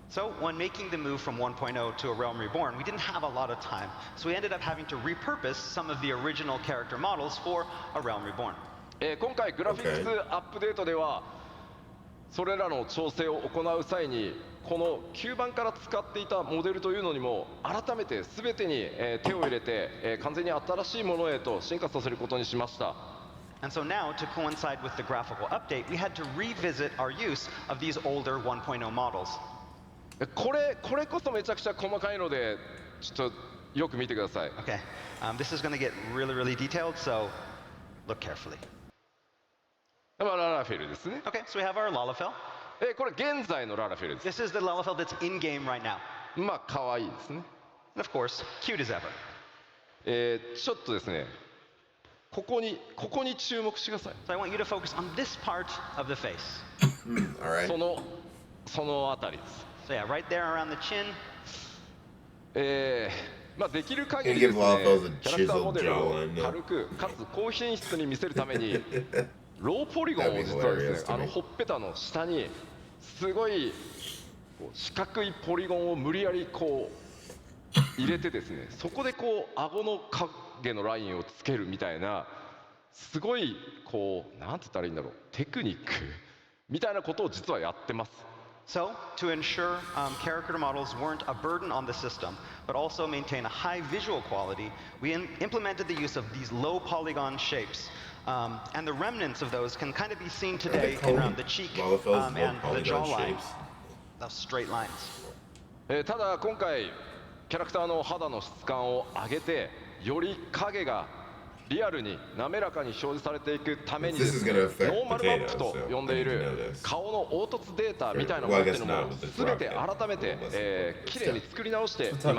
So when making the move from 1.0 to A Realm Reborn, we didn't have a lot of time. So we ended up having to repurpose some of the original character models for A Realm Reborn. 今回グラフィックスアップデートではそれらの調整を行う際にこの9番から使っていたモデルというのにも改めて全てに手を入れて完全に新しいものへと進化させることにしました。 And so now, to coincide with the graphical update, we had to revisit our use of these older 1.0 models. これこそめちゃくちゃ細かいのでちょっとよく見てください。 Okay, this is going to get really, really detailed, so look carefully. ララフェルですね。 Okay, so we have our Lalafell. これ現在のララフェルです。 This is the Lalafell that's in game right now. まあ可愛いですね。 And of course, cute as ever. ちょっとですね、ここに注目してください。 So I want you to focus on this part of the face. All right. そのあたりです。 So yeah, right there around the chin. まあできる限りですね、 Give Lalafell the キャラクターモ chiseled デルを jawline. 軽くかつ高品質に見せるためにローポリゴンを実はですね、ほっぺたの下にすごいこう四角いポリゴンを無理やりこう入れてですね、そこでこう顎の影のラインをつけるみたいなすごいこうなんて言ったらいいんだろう、テクニックみたいなことを実はやってます。 So, to ensure character models weren't a burden on the system, but also maintain a high visual quality, we implemented the use of these low polygon shapes. And the remnants of those can kind of be seen today around the cheek and the jawline. Those straight lines. ただ今回キャラクターの肌の質感を上げてより影がリアルに滑らかに表示されていくためにですね、ノーマルマップと呼んでいる顔の凹凸データみたいなものっていうのも全て改めて綺麗に作り直しています。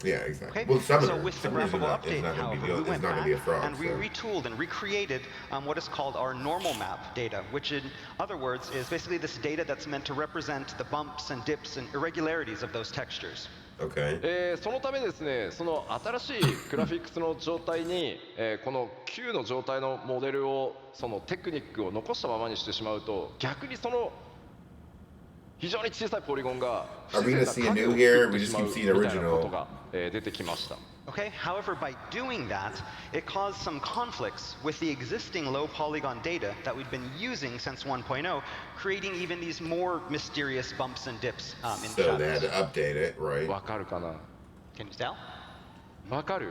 Yeah, exactly. Okay, Well, so with the Summoner graphical is update, not going to be however, we it's went not going back to be a frog. and we So. retooled and recreated what is called our normal map data, which in other words is basically this data that's meant to represent the bumps and dips and irregularities of those textures. Okay. そのためですね、その新しいグラフィックスの状態に、この旧の状態のモデルをそのテクニックを残したままにしてしまうと逆にその非常に小さいポリゴンが不自然な影を作ってしまうみたいなことが出てきました。 Okay, however, by doing that, it caused some conflicts with the existing low polygon data that we'd been using since 1.0, creating even these more mysterious bumps and dips in So they had to shadows. update it, right? わかるかな？ Can you tell? わかる？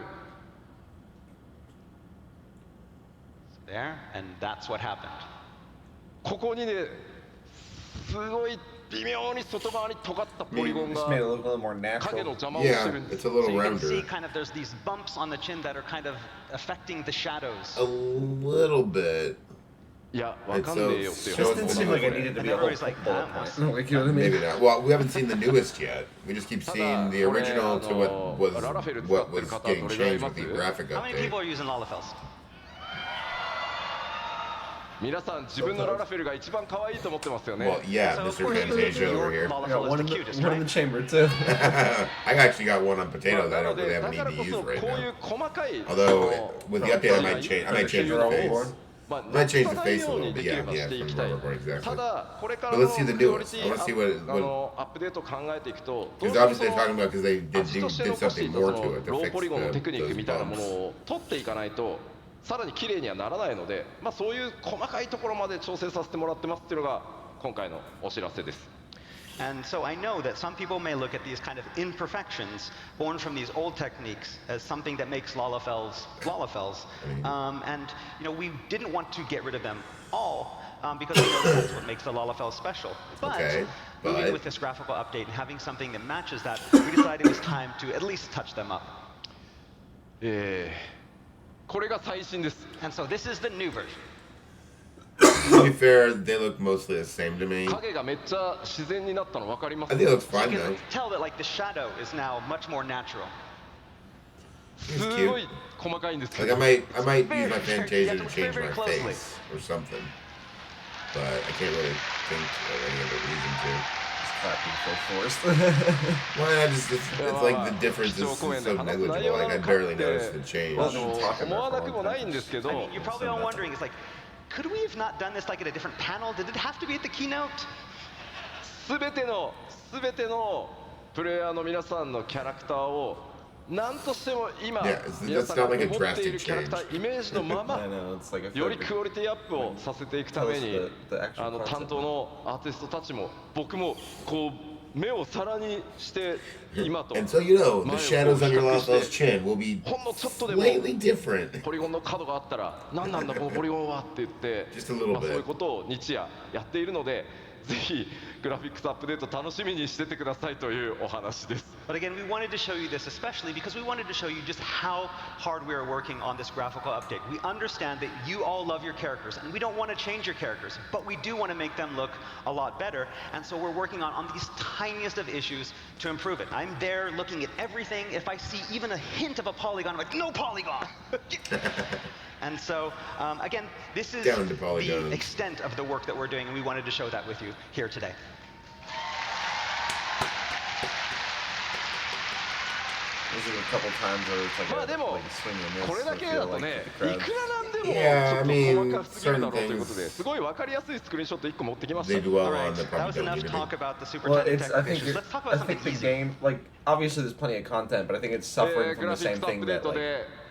There, and that's what happened. ここにね、すごい微妙に外側に尖ったポリゴン Just が made it look a little more 影の natural. 邪魔をして Yeah, るんで it's す。 a little So you can see rounder. kind of there's these bumps on the chin that are kind of affecting the shadows. A little bit. いや、わかんねえよっていう Just Just そう didn't そう seem like it needed to And be a whole everybody's like, bullet that must- point. Like, you know what I mean? Maybe not. Well, we haven't seen the newest yet. We just keep ただ seeing the これ original to what ララフェル使 was ってる方 getting どれぐらいい changed ま with す？ the graphic How many people update. are using Lalafels? 皆さん自分のララフェルが一番可愛いと思ってますよね。 Well, yeah, So of Mr. course, Fantasia over your here. I got Lalafell is one the in the, cutest, one in right? the chamber too. I actually got one on ま potato あ that I なの don't で really だ have か a ら need こ to そ use right こうい now. う細かい Although with the update, I might い change. I い might change the Roll face. board. まあ might change the なくさない face a よう little に bit. できれ Yeah, ば yeah, してい from きたい。 Rover exactly. ただこれから But の let's see the クオリ newest. テ I wanna see ィ what アップデートを考えていくと、どう because しても obviously そ they're の talking about because they 味として did 残してい something たそ more の to it ロ to ー fix ポリゴンのテクニック those みたいなもの bumps. を取っていかないとさらに綺麗にはならないので、まあ、そういう細かいところまで調整させてもらってますっていうのが今回のお知らせです。 And so I know that some people may look at these kind of imperfections born from these old techniques as something that makes Lalafels Lalafels. And you know, we didn't want to get rid of them all because we know that's what makes the Lalafels special. But Okay, moving but- with this graphical update and having something that matches that, we decided it was time to at least touch them up. これが最新です。 And so this is the new version. To be fair, they look mostly the same to me. 影がめっちゃ自然になったの分かります I think it looks So fine you though. can tell that like the shadow is now much more natural. It's す cute. ごい細かいんですけ Like ど I might use my Very- Fantasia you have to to look change very, my very closely. face or something, but I can't really think of any other reason to. Just clapping so forced. Well, it's like the difference is so negligible. Like I barely noticed the change. あの思わなくもないんですけど I mean, you're probably all wondering, it's like, could we have not done this like at a different panel? Did it have to be at the keynote? 全てのプレイヤーの皆さんのキャラクターを何としても今 皆さんが持っているキャラクターイメージのままよりクオリティアップをさせていくために担当のアーティストたちも僕もこう目を皿にして今と And so you know, the shadows on your Lawfell's chin will be ほんのちょっとでも slightly different. ポリゴンの角があったら何なんだこのポリゴンはって言って Just a little bit. そういうことを日夜やっているのでぜひグラフィックスアップデート楽しみにしててくださいというお話です。 But again, we wanted to show you this especially because we wanted to show you just how hard we are working on this graphical update. We understand that you all love your characters and we don't want to change your characters, but we do want to make them look a lot better. And so we're working on these tiniest of issues to improve it. I'm there looking at everything. If I see even a hint of a polygon, I'm like, no polygon! And so, again, this is the extent of the work that we're doing, and we wanted to show that with you here today. There's a couple times where it's like, まあでも like swing and miss. これだけだとね、いくらなんでもちょっ Yeah, I と mean, 細かすぎるだろうということ certain で things- すごい分かりやすいスクリーンショット1個持ってきまし They た。 dwell All right, on the that was probably enough don't talk need about the super Well, technical it's. I think. issues. Let's talk I about something think the easy. game, like, obviously there's plenty of content, but I think it's suffering グ from ラ the フィッ same クスアッ thing プデー that ト like,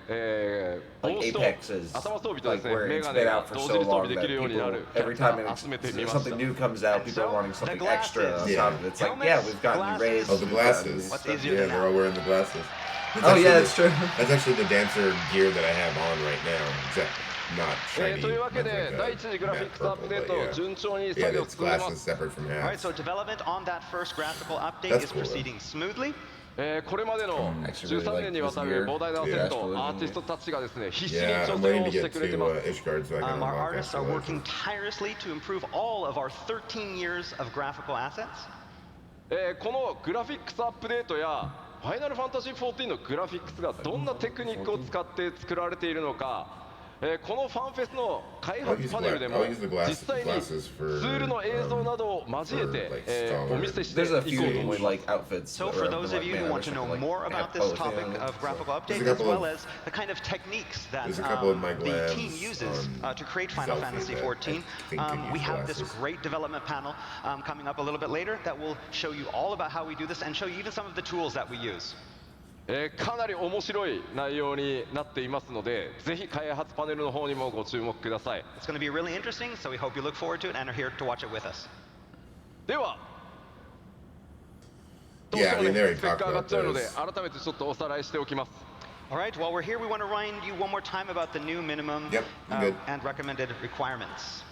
で、帽 like 子と Apex is 頭装備とで like すね、 where メ it's ガ been ネ out が for 同 so 時に装 long 備で that きるようにな people るキャラ every クタ time ー集めてみま something した。 new comes out, people are wanting something The extra on glasses. top of it. It's like, Helmets, yeah, we've gotten you raised. Oh, the glasses. What's stuff. easier Yeah, than they're that? all wearing the glasses. That's Oh actually yeah, the- that's true. That's actually the dancer gear that I have on right now. Except not shiny. というわけ Mine's で like 第 a 一次グラフィッ matte クスアップ purple, デー but ト yeah. 順調に Yeah, 作業を that's 進めま glasses す。 separate from All right, hats. so development on that first graphical update That's is cool, though. proceeding smoothly. これまでの Actually really 13 like 年にわ this たる gear. 膨大なセッ Yeah. ト、アーティストたちがですね、必死に Yeah, 挑 I'm 戦 waiting to をして get くれて to ます Ishgard so I can Our unlock artists are Astrolabe. working tirelessly to improve all of our 13 years of graphical assets. このグラフィックスアップデートやファイナルファンタジー14のグラフィックスがどんなテクニックを使って作られているのか、このファンフェスの開発パネルでも I'll use the glasses- 実際に glasses for, ツールの映像などを交え for, て like, scholar. お見せしてい There's こ a うと few 思います。 like outfits. So that for are those of like, you who man, I want to wish I know could, like, more have about this both, topic you know? of graphical update, There's a as couple well of- as the kind of techniques that there's a couple of my the glams team uses on to create Final Zelda Fantasy that I XIV, think could we use have this glasses. great development panel coming up a little bit later that will show you all about how we do this and show you even some of the tools that we use. かなり面白い内容になっていますので、ぜひ開発パネルの方にもご注目ください。 It's going to be really interesting, so we hope you look forward to it and are here to watch it with us. では、どう Yeah, して I も mean, ね、 they already スペッ talked ク上がっ about ちゃうので、 those. 改めてちょっとおさらいしておきます。 All right, while we're here, we want to remind you one more time about the new minimum Yep, I'm good. and recommended requirements.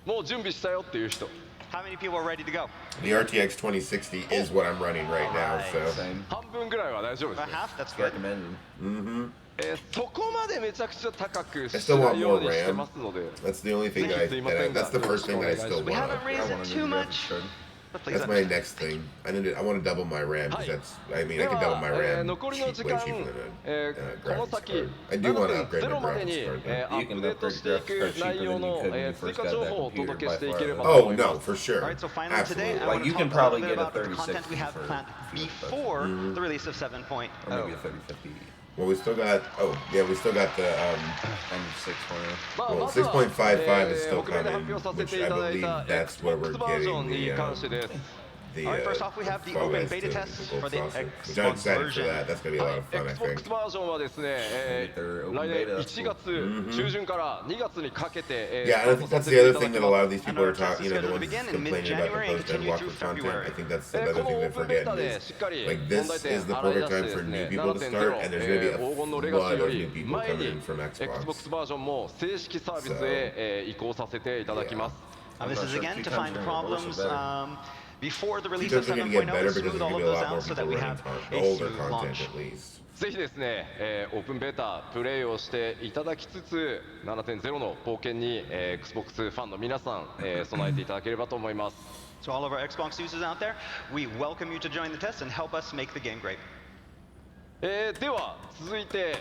もう準備したよっていう人。 How many people are ready to go? The RTX 2060 is what I'm running right now, so. Same. 半分ぐらいは大丈夫です About ね。 half? That's good. Recommended. Mm-hmm. そこまでめちゃくちゃ高くし I still な want いよう more にして RAM. ますので。 That's the only thing that's the first thing that I still We want. haven't raised I it want a too new much. graphics card. But please That's my understand. next thing. I want to double my RAM because that's. I mean, I で can double my は、 RAM 残りの時 way 間、 cheaper than a この graphics 先 card. I do want to upgrade 0 ま my でに、 graphics card. ア You ッ can プデート upgrade してい graphics く card cheaper 内容 than の you could when you 追 first 加 got 情 that 報をお computer 届けして by いければ far. と Oh 思いま no, す。 for sure. All right, so finally today, Absolutely. I Like, want you to can talk a little probably bit get a about the 3060 content we have for- planned before the release of 7.0. Or maybe a 3050. Well, we still got. Oh yeah, we still got the. M6 まあ Well, まずは、 6.55 is still 北米で coming, 発表させ which てい I ただい believe た that's where we're Xbox バージョ getting ンに the 関してです。 the All right, first off, we have the Fall open Guys beta to tests Gold for the Saucer, which Xbox I'm excited for version. that. That's gonna be a lot of fun, I think. Xbox バージョンはですね、Open 来年 beta, 1月中旬から2月にかけて、 Yeah, and I think that's the other thing that a lot of these people are talking. You know, the And ones begin in complaining about the mid-January and post and continue walkthrough through content. February. I think that's こ another の thing オ they're ープンベー forgetting タで is しっかり like 問 this 題 is 点 the 洗い出 perfect して time で for す new ね、 people to start, and there's gonna be a 黄金のレガシー flood よ of り new people 前 coming に in from Xbox. Xbox バージョンも正式サービスへ移行させていただきます。 Now, this I'm not is sure again if to two find times are worse or problems better. Before the release Features of are gonna get 7.0 better to because there's smooth all gonna of be a those lot more out so that people we running have the a older smooth content launch. at least. ぜひですね、オープンベータプレイをしていただきつつ 7.0 の冒険に、Xbox ファンの皆さん、備えていただければと思います。 So all of our Xbox users out there, we welcome you to join the test and help us make the game great. では続いて、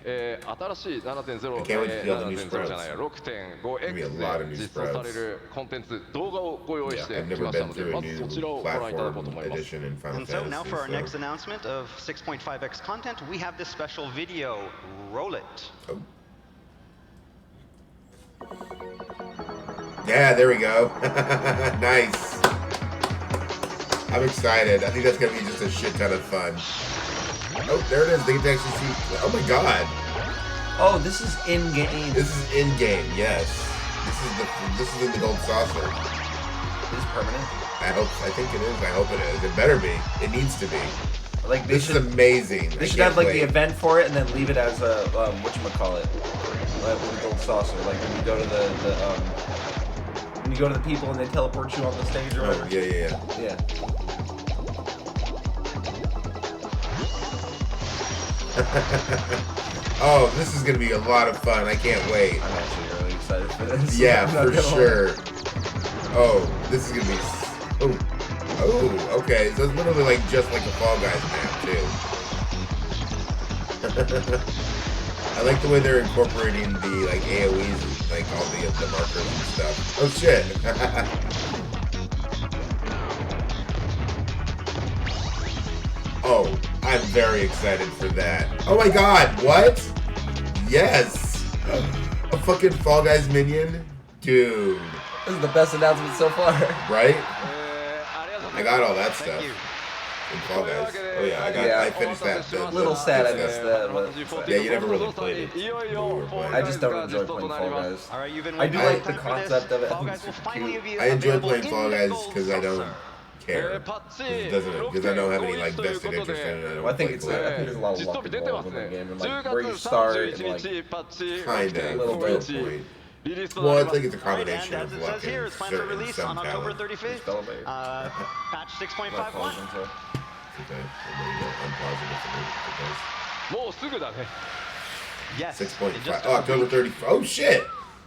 新しい 7.0、I can't wait to see all the new 7.0 じゃないや Gonna be a lot of 6.5X で new 実装されるコンテンツ動画をご用意 Yeah, して I've き never ました been ので through ま a ず new そちらをご覧いただこう platform と思います。 edition in Final And so now for our Fantasy. next announcement of 6.5x content, we have this special video. Roll it. Oh. Yeah, there we go. Nice. I'm excited. I think that's gonna be just a shit ton of fun. Oh, there it is. They get to actually see. Oh my god. Oh, this is in game. This is in game. Yes. This is in the gold saucer. Is this permanent? I think it is. I hope it is. It better be. It needs to be. Like This is amazing. They should have like the event for it and then leave it as a whatchamacallit, with the gold saucer. Like when you go to when you go to the people and they teleport you on the stage or whatever. Yeah. Oh, this is gonna be a lot of fun. I can't wait. I'm actually really excited for this. Yeah, for sure. Oh, this is gonna be. Oh, okay. So it's literally like just like the Fall Guys map too. I like the way they're incorporating the like AOE's and like all the markers and stuff. Oh shit. Oh, I'm very excited for that. Oh my god, what? Yes! A fucking Fall Guys minion? Dude. This is the best announcement so far. Right? I got all that stuff. In Fall Guys. Oh yeah, I finished that. A little sad I missed that, but yeah, you never really played it. I just don't enjoy playing Fall Guys. All right, you've been I do waiting like the a long time for concept this. of it. I Fall think Guys it's will super finally cute. be I enjoy available playing in Fall the Guys gold because I don't saucer. care. Because I don't have any like vested interest in it. I don't Well, I think play there's a lot of luck involved in the game, and like where you start and like Kinda. a little bit. Point. Well, I think it's a combination And of as it luck says here, and it's planned for certain release some on October talent. 35th. Celebrate. Patch 6.51. Okay, I'm positive it does. もうすぐだね Yes. 6.5. Oh, October 30th. Oh shit!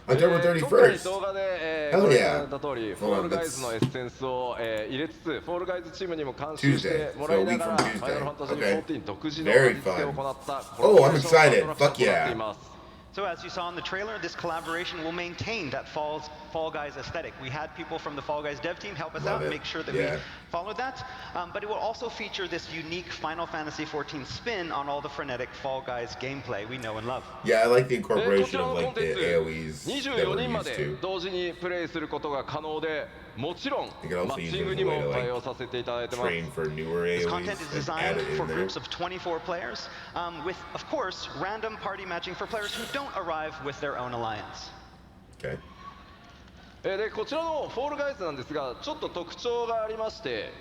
October 31st. 動画で、 Hell ご覧い yeah. ただいた通り、フォ Hold ー on, ルガイズのエッセンスを、入れつつ、フォールガイズチームにも監修してもらいながら、 Tuesday. ファイナルファンタジ Okay. ー14独自の Very 味付けを行った Oh, I'm excited. コラボレーションアトラクションとなっています So as you saw in the trailer, this collaboration will maintain that Fall Guys aesthetic. We had people from the Fall Guys dev team help us Love out, it. make sure that Yeah. we followed that. But it will also feature this unique Final Fantasy XIV spin on all the frenetic Fall Guys gameplay we know and love. Yeah, I like the こ incorporation ちら of のコ like ンテン the ツ AoEs that 24 we're 人ま used で to. 同時にプレイすることが可能でもちろん You can also マッ use チン it グ as に a も way to 対 like 応させていただいてます train for newer This AoEs content is and add designed it for in there. groups of 24 players, with, of course, random party matching for players who don't arrive with their own alliance. Okay. でこちらのフォールガイズなんですがちょっと特徴がありまして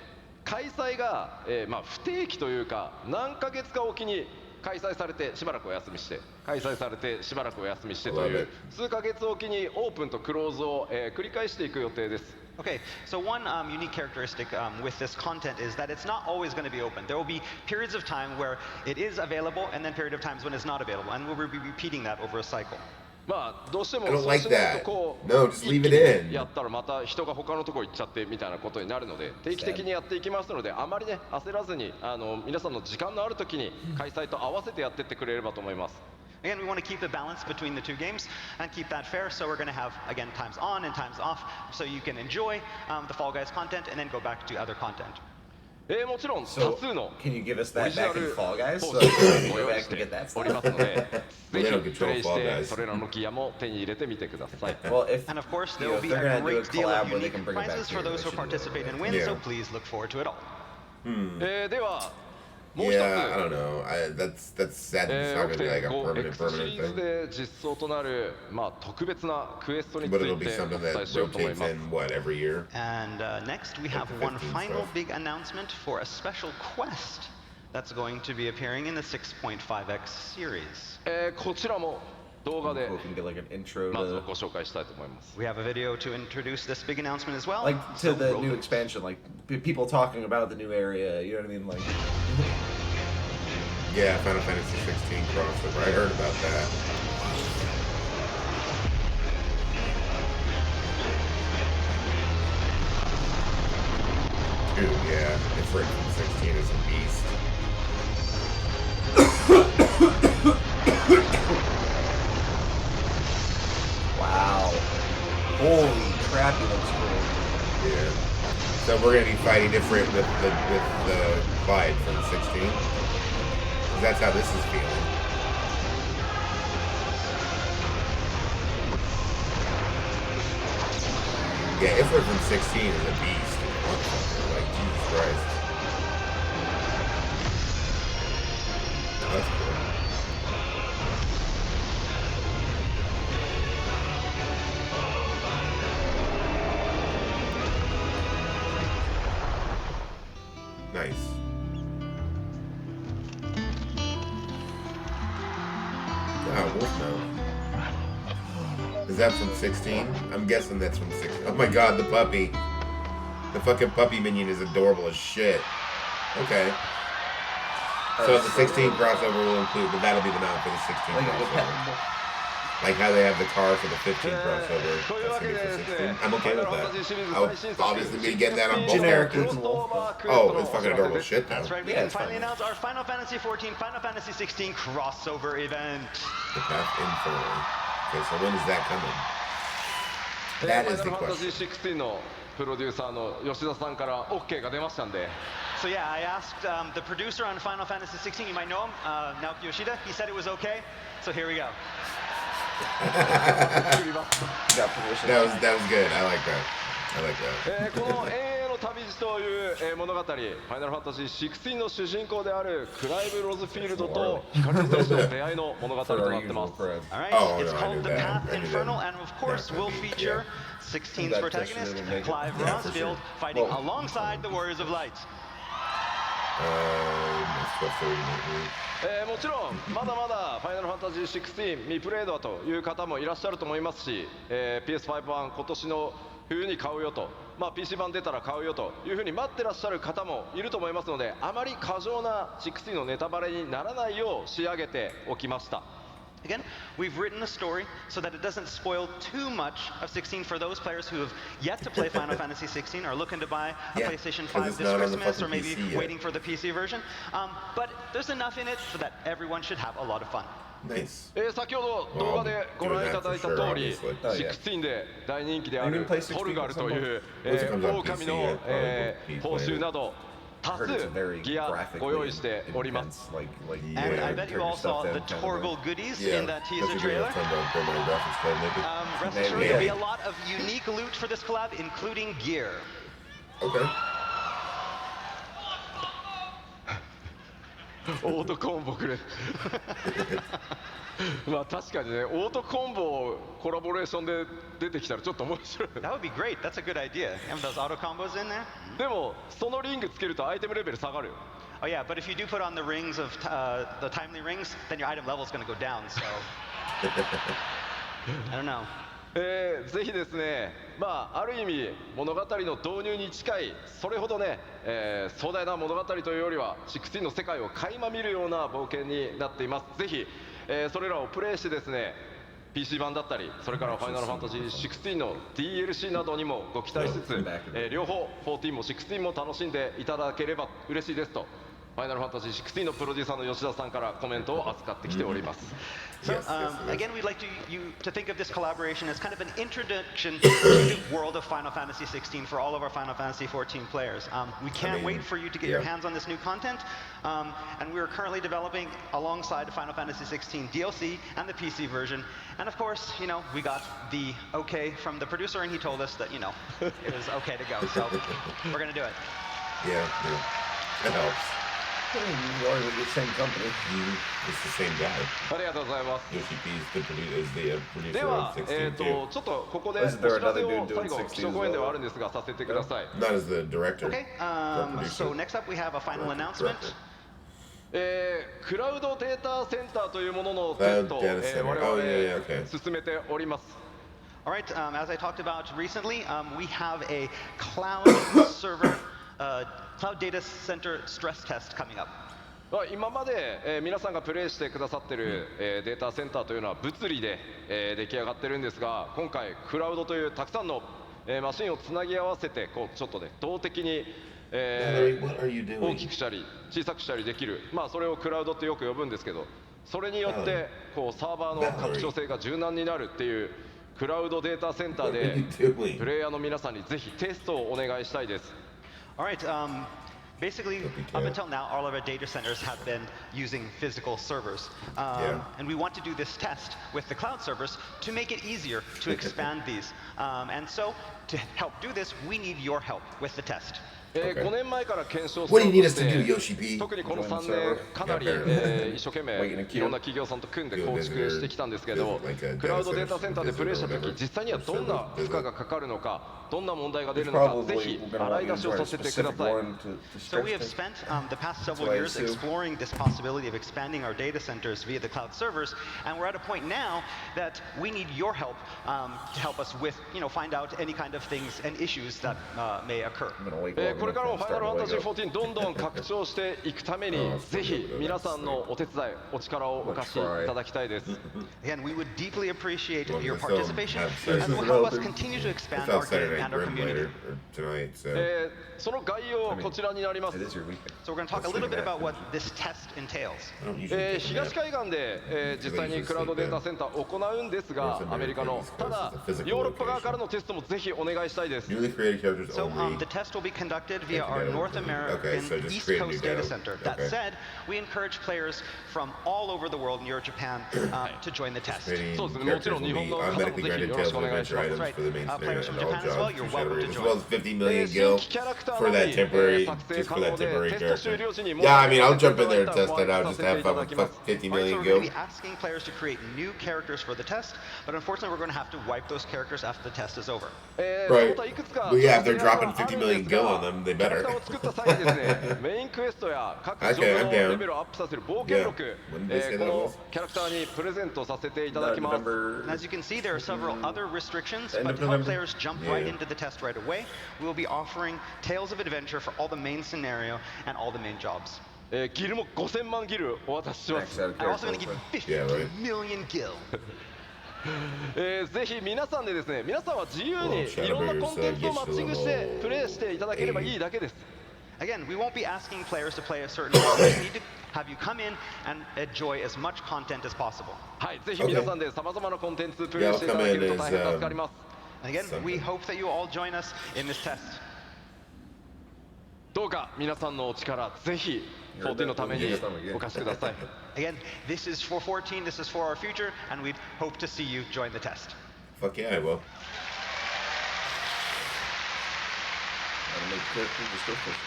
開催が、まあ、不定期というか何ヶ月かおきに開催されてしばらくお休みして開催されてしばらくお休みしてという数ヶ月おきにオープンとクローズを、繰り返していく予定です Okay, so one unique characteristic with this content is that it's not always going to be open. There will be periods of time where it is available and then period of times when it's not available. And we'll be repeating that over a cycle. まあどうしても I don't そう like しないと that. こう No, just leave it 一気に in. やったらまた人が他のところ行っちゃってみたいなことになるので定期的にやっていきますのであまりね焦らずに皆さんの時間のある時に開催と合わせてやってってくれればと思います Again, we want to keep the balance between the two games and keep that fair. So we're going to have, again, times on and times off so you can enjoy the Fall Guys content and then go back to other content. もちろん多 So 数の can you give us オリ that ジナ back ル in Fall Guys? ポ So ー I チ can をご go 用意 back し and て get that おり stuff. ますのでぜ They don't ひ control プレイし Fall て Guys. それらのギアも手に入れてみてください Well, if And of course, there you know, will if be they're a gonna do a great deal of collab where they unique can bring it back prizes to for you, those they who should do it. participate and win, Yeah. so please look forward to it all. ではもう一つ Yeah, I don't know. That's sad. It's not gonna be like a 6.5X シ permanent リーズ thing. で実装となる、まあ、特別なクエストにつ But い it'll be てお something 伝 that えしようと思い rotates ます in what every year. And next, we Like have the one 15 final stuff. big announcement for a special quest that's going to be appearing in the 6.5X series. こちらも動画で Cool if you can get like an intro まず to ご紹介したいと思います We have a video to introduce this big announcement as well. like so to the roll new it. expansion, like people talking about the new area. You know what I mean? Like Yeah, Final Fantasy 16 crossover. I heard about that. Dude, yeah, Ifrit from 16 is a beast. wow, holy crap, he looks cool. Yeah. So we're gonna be fighting Ifrit with the Clyde from 16. 'Cause that's how this is feeling. Yeah, Ifrit from 16 is a beast. motherfucker. Like, Jesus Christ. Oh, that's cool. Nice. Wolfmouth. Is that from 16? I'm guessing that's from 16. Oh my god, the puppy. The fucking puppy minion is adorable as shit. Okay. So the 16 crossover will include, but that'll be the mount for the 16 crossover. Like how they have the car for the 15 crossover. That's gonna be for 16. I'm okay with that. I'll obviously be getting that on both Generic characters. wolf. Oh, it's fucking adorable shit though. That's right, we can finally announce our Final Fantasy 14, Final Fantasy 16 crossover event. The Path Infernal. Okay, so when is that coming? That is the question. XIV のプロデューサーの吉田さんから OK が出ましたんで。So yeah, I asked the producer on Final Fantasy 16, you might know him, Naoki Yoshida. He said it was okay, so here we go. That was good. I like that. この永遠の旅路という物語、ファイナルファンタジー16の主人公であるクライブ・ロズフィールドと光の戦士の出会いの物語となってます。Alright, it's called The Path Infernal, and of course will feature 16's protagonist, Clive Rosfield, fighting alongside the Warriors of Light. もちろんまだまだファイナルファンタジー16未プレイドという方もいらっしゃると思いますし、PS5 版今年の冬に買うよと、PC 版出たら買うよというふうに待ってらっしゃる方もいると思いますので、あまり過剰な16のネタバレにならないよう仕上げておきました。Again, we've written a story so that it doesn't spoil too much of 16 for those players who have yet to play Final Fantasy 16 or looking to buy a PlayStation 5 this Christmas or maybe waiting for the PC version. But there's enough in it so that everyone should have a lot of fun. Nice. 先ほど動画でご覧いただいた通り、16で大人気であるトルガルという狼の報酬など多数ギアご用意しております。And I bet you all saw the Torgal goodies in that teaser trailer. Rest assured, there'll be a lot of unique loot for this collab, including gear. Okay. オートコンボくれ。確かにね、オートコンボコラボレーションで出てきたらちょっと面白い。That would be great. That's a good idea. Have those auto combos in there? でもそのリングつけるとアイテムレベル下がる。Oh yeah, but if you do put on the rings of the timely rings, then your item level is going to go down. So I don't know. ぜひですね、ある意味物語の導入に近い、それほどね、壮大な物語というよりは16の世界を垣間見るような冒険になっています。ぜひ、それらをプレイしてですね、PC 版だったり、それからファイナルファンタジー16の DLC などにもご期待しつつ、両方14も16も楽しんでいただければ嬉しいですと、ファイナルファンタジー16のプロデューサーの吉田さんからコメントを扱ってきております。So, again, we'd like you to think of this collaboration as kind of an introduction to the world of Final Fantasy 16 for all of our Final Fantasy 14 players. We can't wait for you to get your hands on this new content, and we're currently developing alongside Final Fantasy 16 DLC and the PC version. And of course, we got the okay from the producer, and he told us that, it was okay to go. So we're going to do it. Yeah, that helps. You're with the same company. It's the same guy. ありがとうございます。Yoshi-P is the producer では、 of 16 too. ちょっとここでお知らせを最後、基礎講演ではあるんですが、させてください。Not as the director. Okay, so next up we have a final announcement. クラウドデータセンターというもののテストを、我々進めております。All right, as I talked about recently, we have a cloud server, cloud data center stress test coming up. 今まで、皆さんがプレイしてくださっている、データセンターというのは物理で、出来上がってるんですが、今回クラウドというたくさんの、マシンをつなぎ合わせてちょっとね動的に、大きくしたり小さくしたりできる、それをクラウドってよく呼ぶんですけど、それによってサーバーの拡張性が柔軟になるっていうクラウドデータセンターでプレイヤーの皆さんにぜひテストをお願いしたいです。All right, Basically, That'd be up cute. until now, all of our data centers have been using physical servers. And we want to do this test with the cloud servers to make it easier to expand these. And so, to help do this, we need your help with the test. Okay. 5年前から検証し What do you need て us to do, Yoshi-P? 特にこの3年かなり、 Yeah, 一生懸命 Waiting in queue. いろんな企業さんと組んで構築してきたんですけど Like a クラウドデー data タセンターでプレイした時 visit or whatever. 実際にはどんな負荷がかかるのかどんな問題が出るの Probably かぜひ we're gonna 洗 want い you 出 to しを join a させてくだ specific さい one to So we stretch have this. spent the past several what I years assume. exploring this possibility of expanding our data centers via the cloud servers, and we're at a point now that we need your help to help us with, find out any kind of things and issues that may occur. I'm gonna wait これからも long ファイナルファン enough タジ to ー start to wake 14 up. どんどん拡張していくためにぜひ皆さんのお手伝いお力をお貸しいただきたいです Again, we would deeply appreciate Well, your we still participation, have and Saturday will help us night continue to It's expand out our game Saturday and our Grim community. later, or tonight, so. その概要こちらになります It is your weekend. So we're going to talk a little bit about what this test entails. I don't usually take a 東 nap. 海岸で、実際にクラウドデータセンターを行うんですがアメリカのただヨーロッパ側からのテストもぜひお願いしたいです Newly created characters So only. the test will be conducted via our Okay, North American so just East create a new Coast data data. center. That Okay. said, we encourage players from all over the world near Japan to join the test. Creating So it's characters will be 日本の方も automatically ぜひ granted よろし tales く of お願いし adventure ます items for the main Players scenario from and all Japan as well, jobs you're to welcome to generate, as join. well as 50 million 新 gil 規キャラクター for の that み temporary, 作成 just 可 for 能 that で temporary テスト終 character. 了時に Yeah, I mean, I'll もう jump in there and いただい test た it out ら just さ to せて have いた fun だ with きます 50 Alright, million so we're going gil. to be asking players to create new characters for the test, but unfortunately we're going to have to wipe those characters after the test is over. そ Right. の他いくつか But yeah, if they're 提案 dropping はある 50 million んです gil が on them, they キャラ better. クターを作った際にですねメインクエストや各ジョ Okay, ブ I'm の down. レベルをアップさせる冒険録 Yeah. When did they say こ that の was? キャラクターにプレゼントさせていただきます November. And as you can see, there are several other restrictions, End but of to help November. players jump Yeah. right into the test right away, we will be offering Tales of Adventure for all the main scenario and all the main jobs. ギルも5000万ギルお渡しします Max out I'm also going to character. give you 50 Yeah, right. million gil. ぜひ皆さんでですね皆さんは自由に Well, いろんなコンテンツを Shadowbringers, マッチングしてプレイしていただければいいだけです Again, we won't be asking players to play a certain role. We need to have you come in and enjoy as much content as possible. はいぜひ皆さんでさまざまなコンテンツプレイ Yeah, し I'll ていた come だけ in ると as 大変助かります And again, we hope that you all join us in this test. どうか皆さんのお力ぜひ14のためにお貸しください Again, this is for 14, this is for our future, and we hope to see you join the test. Fuck yeah, I will. Gotta make character just go fish.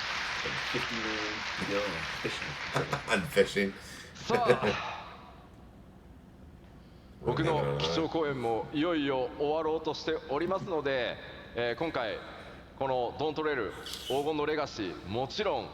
Like 50 million gil and fishing. I'm fishing. さあ僕の基調講演もいよいよ終わろうとしておりますので、今回このドントレール黄金のレガシーもちろん、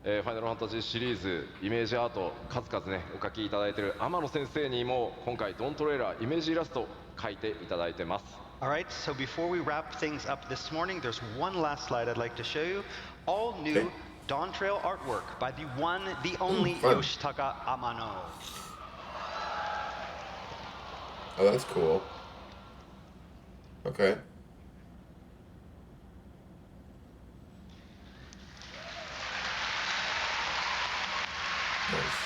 ファイナルファンタジーシリーズイメージアート数々ねお書きいただいている天野先生にも今回ドントレーラーイメージイラスト描いていただいてます Alright, so before we wrap things up this morning, there's one last slide I'd like to show you. All new Okay. Dawntrail artwork by the one, the only fun. Yoshitaka Amano. Oh, that's cool. Okay. Nice.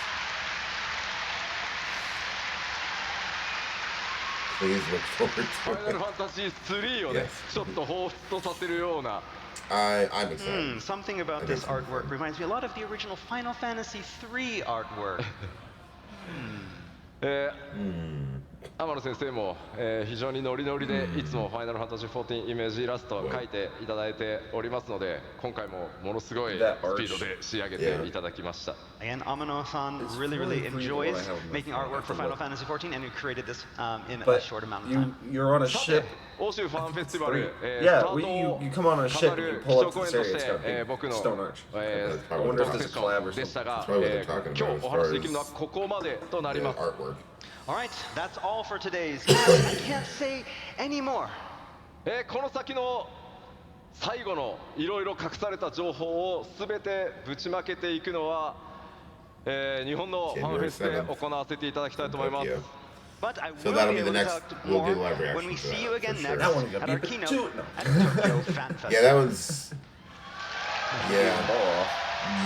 Please look forward ファイナ to ル it. ファンタジー3をね Yes. ちょっと彷彿とさせるような I'm excited. Something about this artwork reminds me a lot of the original Final Fantasy III artwork. 天野先生も、非常にノリノリでいつも「ファイナルファンタジー14」イメージイラストを描いていただいておりますので今回もものすごいスピードで仕上げていただきました And Amano-san really, really enjoys making artwork for Final Fantasy XIV, and we created this in a But short amount of you, time. you're on a さ ship. て欧州ファンフェスティバル、ス Yeah, タート you come on a ship 語 and you る基 pull 調 up to 講 this 演と area. し It's got て、a big 僕の、 stone arch. I ト wonder ー if ク this セッ is シ a ョ collaboration. ンでしたが、 That's probably what they're talking 今 about 日 as お far 話しできるのは as ここまでとなり the ます artwork. Alright, that's all for today's Keynote. I can't say any more. この先の最後のいろいろ隠された情報をすべてぶちまけていくのは、日本のファンフェスで行わせていただきたいと思います。 Tokyo. But I So will that'll be be the able to next- talk we'll more do live reaction when we to see that, you again for next sure. That one's gonna at be our a bit keynote too- at Tokyo Fan Fest. Yeah, that one's. Yeah, Ball.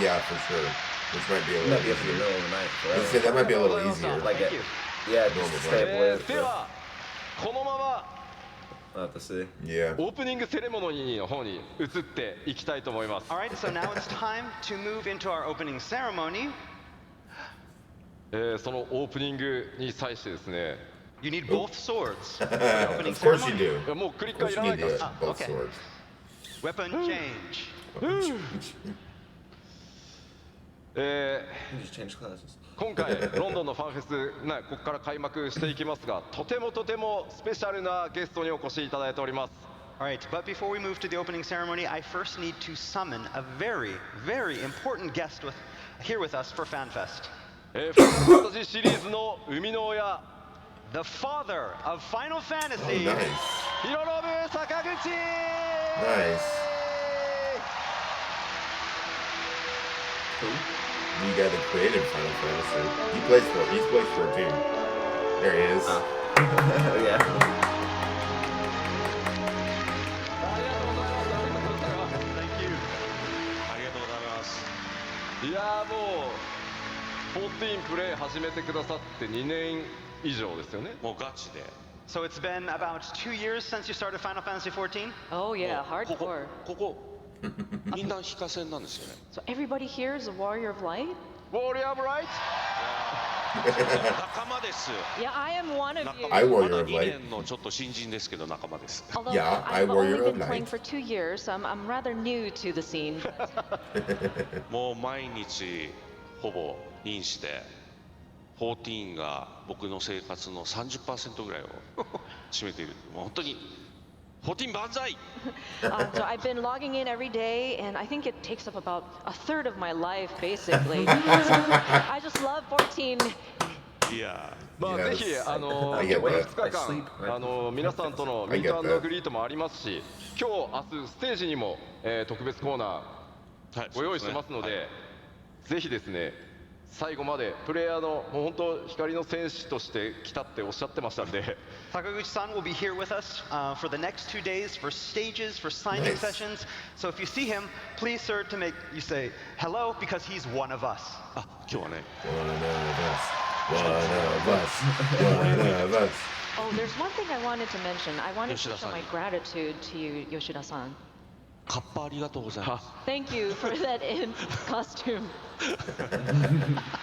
yeah, for sure. Which might be a It little might be up in the easier. middle of the night. I was gonna say Forever. that might be a little easier. Like Thank it. you. Yeah, Normal just stay up late. ではこのまま I'll have to see. Yeah. オープニングセレモニーの方に移っていきたいと思います。 All right, so now it's time to move into our opening ceremony. そのオープニングに際してですね、 You need both swords for the opening Of course you ceremony. do. もうクリッ Of カー course い you らない need か to ら。 have both okay. swords. Weapon change. You just change classes. 今回ロンドンのファンフェス、ここから開幕していきますが、とてもスペシャルなゲストにお越しいただいております。 All right, but before we move to the opening ceremony, I first need to summon a very, very important guest here with us for FanFest. ファイナルファンタジーシリーズの生みの親、 The father of Final Oh, Fantasy. nice. ヒロノブ坂口。 Nice. You guy that created Final Fantasy. He's played 14. There he is. Yeah. いやーもう14プレイ始めてくださって2年以上ですよね。もうガチで。 So it's been about 2 years since you started Final Fantasy 14? Oh yeah, ここ hardcore. ここみんな非課線なんですよね。 So everybody here is a warrior of light? ウォーリアーブライト。仲間です。 Yeah, I am one of you. I ま warrior だ of 2 light. 年のちょっと新人ですけど仲間です。 Although Yeah, I I've warrior only of been playing light. for 2 years, so I'm rather new to the scene. もう毎日ほぼインして14が僕の生活の 30% ぐらいを占めている。もう本当に14万歳。 So I've been logging in every day, and I think it takes up about a third of my life, basically. I just love 14. いやまあ Yes. ぜひI get 2 that. 日間皆さんとのミート&グリートもありますし、今日明日ステージにも特別コーナはいーご用意してますので、ぜひですね最後までプレイヤーのもう本当光の戦士として来たっておっしゃってましたんで。 Sakaguchi-san will be here with us for the next 2 days for stages, for signing Nice. sessions. So if you see him, please, sir, to make you say hello because he's one of us. あ今日はね One of us. One of us. Oh, there's one thing I wanted to mention. I wanted to show Yoshida-san. my gratitude to you, Yoshida-san. カッパありがとうございます。 Thank you for that in costume.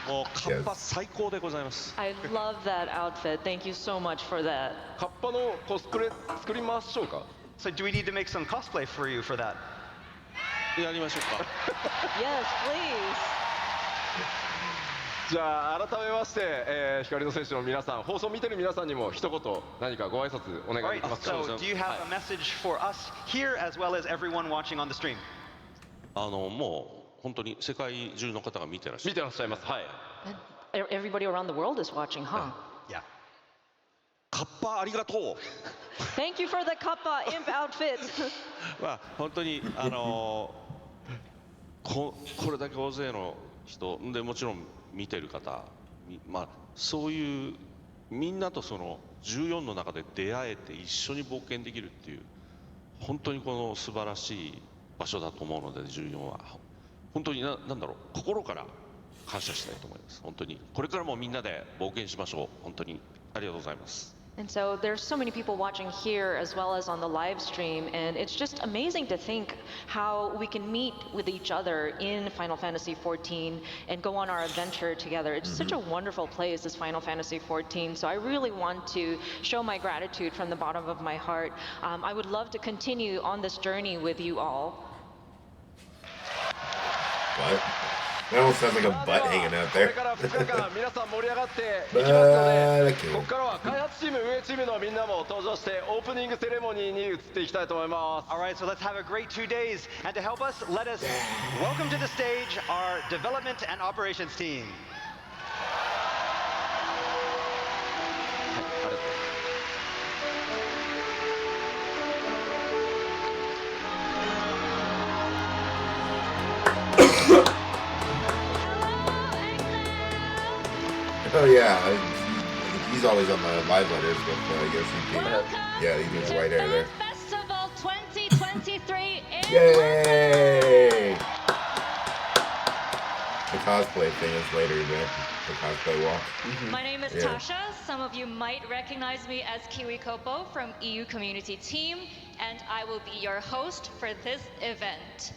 もうカッパ最高でございます。 I love that outfit. Thank you so much for that. カッパのコスプレ作りましょうか。 So do we need to make some cosplay for you for that? やりましょうか。 Yes, please. じゃあ改めまして、光の戦士の皆さん、放送見てる皆さんにも一言何かご挨拶お All 願い right, できますか。 so do you have a message for us here as well as everyone watching on the stream? もう本当に世界中の方が見てらっしゃる。見てらっしゃいます。はい。 Everybody around the world is watching, huh? Yeah. カッパありがとう。 Thank you for the kappa imp outfit. まあ本当にこれだけ大勢の人でもちろん見てる方、まあそういうみんなとその14の中で出会えて一緒に冒険できるっていう本当にこの素晴らしい場所だと思うので14は本当になんだろう心から感謝したいと思います。本当にこれからもみんなで冒険しましょう。本当にありがとうございます。 And so there's so many people watching here as well as on the live stream, and it's just amazing to think how we can meet with each other in Final Fantasy XIV and go on our adventure together. It's such a wonderful place, this Final Fantasy XIV, so I really want to show my gratitude from the bottom of my heart. I would love to continue on this journey with you all. What? That almost sounds like a butt hanging out これ there. から2日間皆さん盛り上がっていきますので、 Okay. ここからは開発チーム、運営チームのみんなも登場してオープニングセレモニーに移っていきたいと思います。 All right, so let's have a great 2 days. And to help us, let us welcome to the stage our development and operations team. Oh yeah, he's always on the live letters with Yoshi-P. Yeah, he does white hair there. Festival 2023 in Yay! The cosplay thing is later, the cosplay walk. My name is Yeah. Tasha. Some of you might recognize me as Kiwi Kopo from EU Community Team, and I will be your host for this event.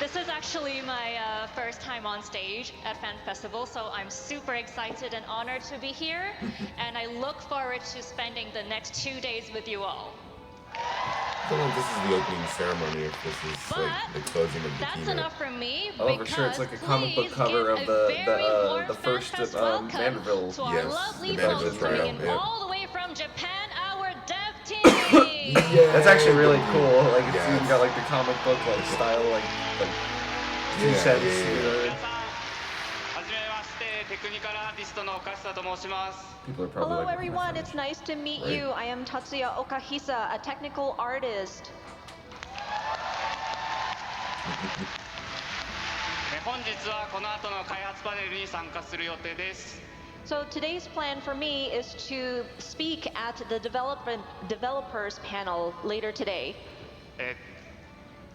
This is actually my first time on stage at Fan Festival, so I'm super excited and honored to be here, and I look forward to spending the next 2 days with you all. I don't know if this is the opening ceremony, if this is like the closing of the That's keynote. enough from me. Oh, for sure, it's like a comic book please cover give of a very warm the first Fan Fest welcome Vanderbilt. to our Yes, lovely the folks Vanderbilt coming trial, in yeah. all the way from Japan, our dev team. That's actually really cool. Like it's Yes. even got like the comic book like style, like two Yeah, cents. yeah, yeah. 皆さん、はじめまして、テクニカルアーティストの岡下と申します。 People are probably Hello like, everyone, it's nice to meet Right. you. I am Tatsuya Okahisa, a technical artist. 本日はこの後の開発パネルに参加する予定です。 So today's plan for me is to speak at the developers panel later today.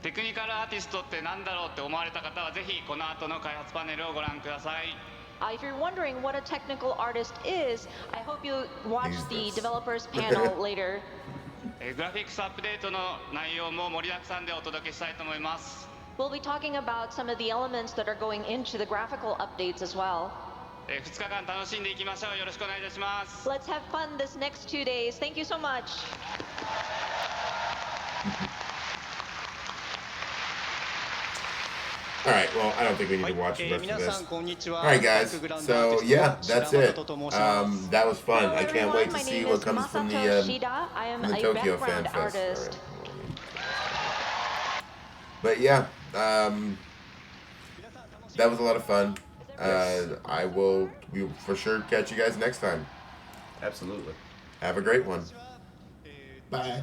テクニカルアーティストって何だろうって思われた方はぜひこの後の開発パネルをご覧ください。 If you're wondering what a technical artist is, I hope you watch Use the this. developers panel later. グラフィックスアップデートの内容も盛りだくさんでお届けしたいと思います。 We'll be talking about some of the elements that are going into the graphical updates as well. 2日間楽しんでいきましょう。よろしくお願いいたします。 Let's have fun this next 2 days. Thank you so much. All right, well, I don't think we need to watch the rest of 皆 this. さんこんにちは。 All right, guys. バックグラウンドアー So ティスト yeah, の白 that's 本 it. と申します。 That was fun. Hello I can't wait everyone, to my see name what is comes from Masato the Shida. I am from the a Tokyo Fan background Fest. artist. But yeah, that was a lot of fun. We will for sure catch you guys next time. Absolutely. Have a great one. Bye.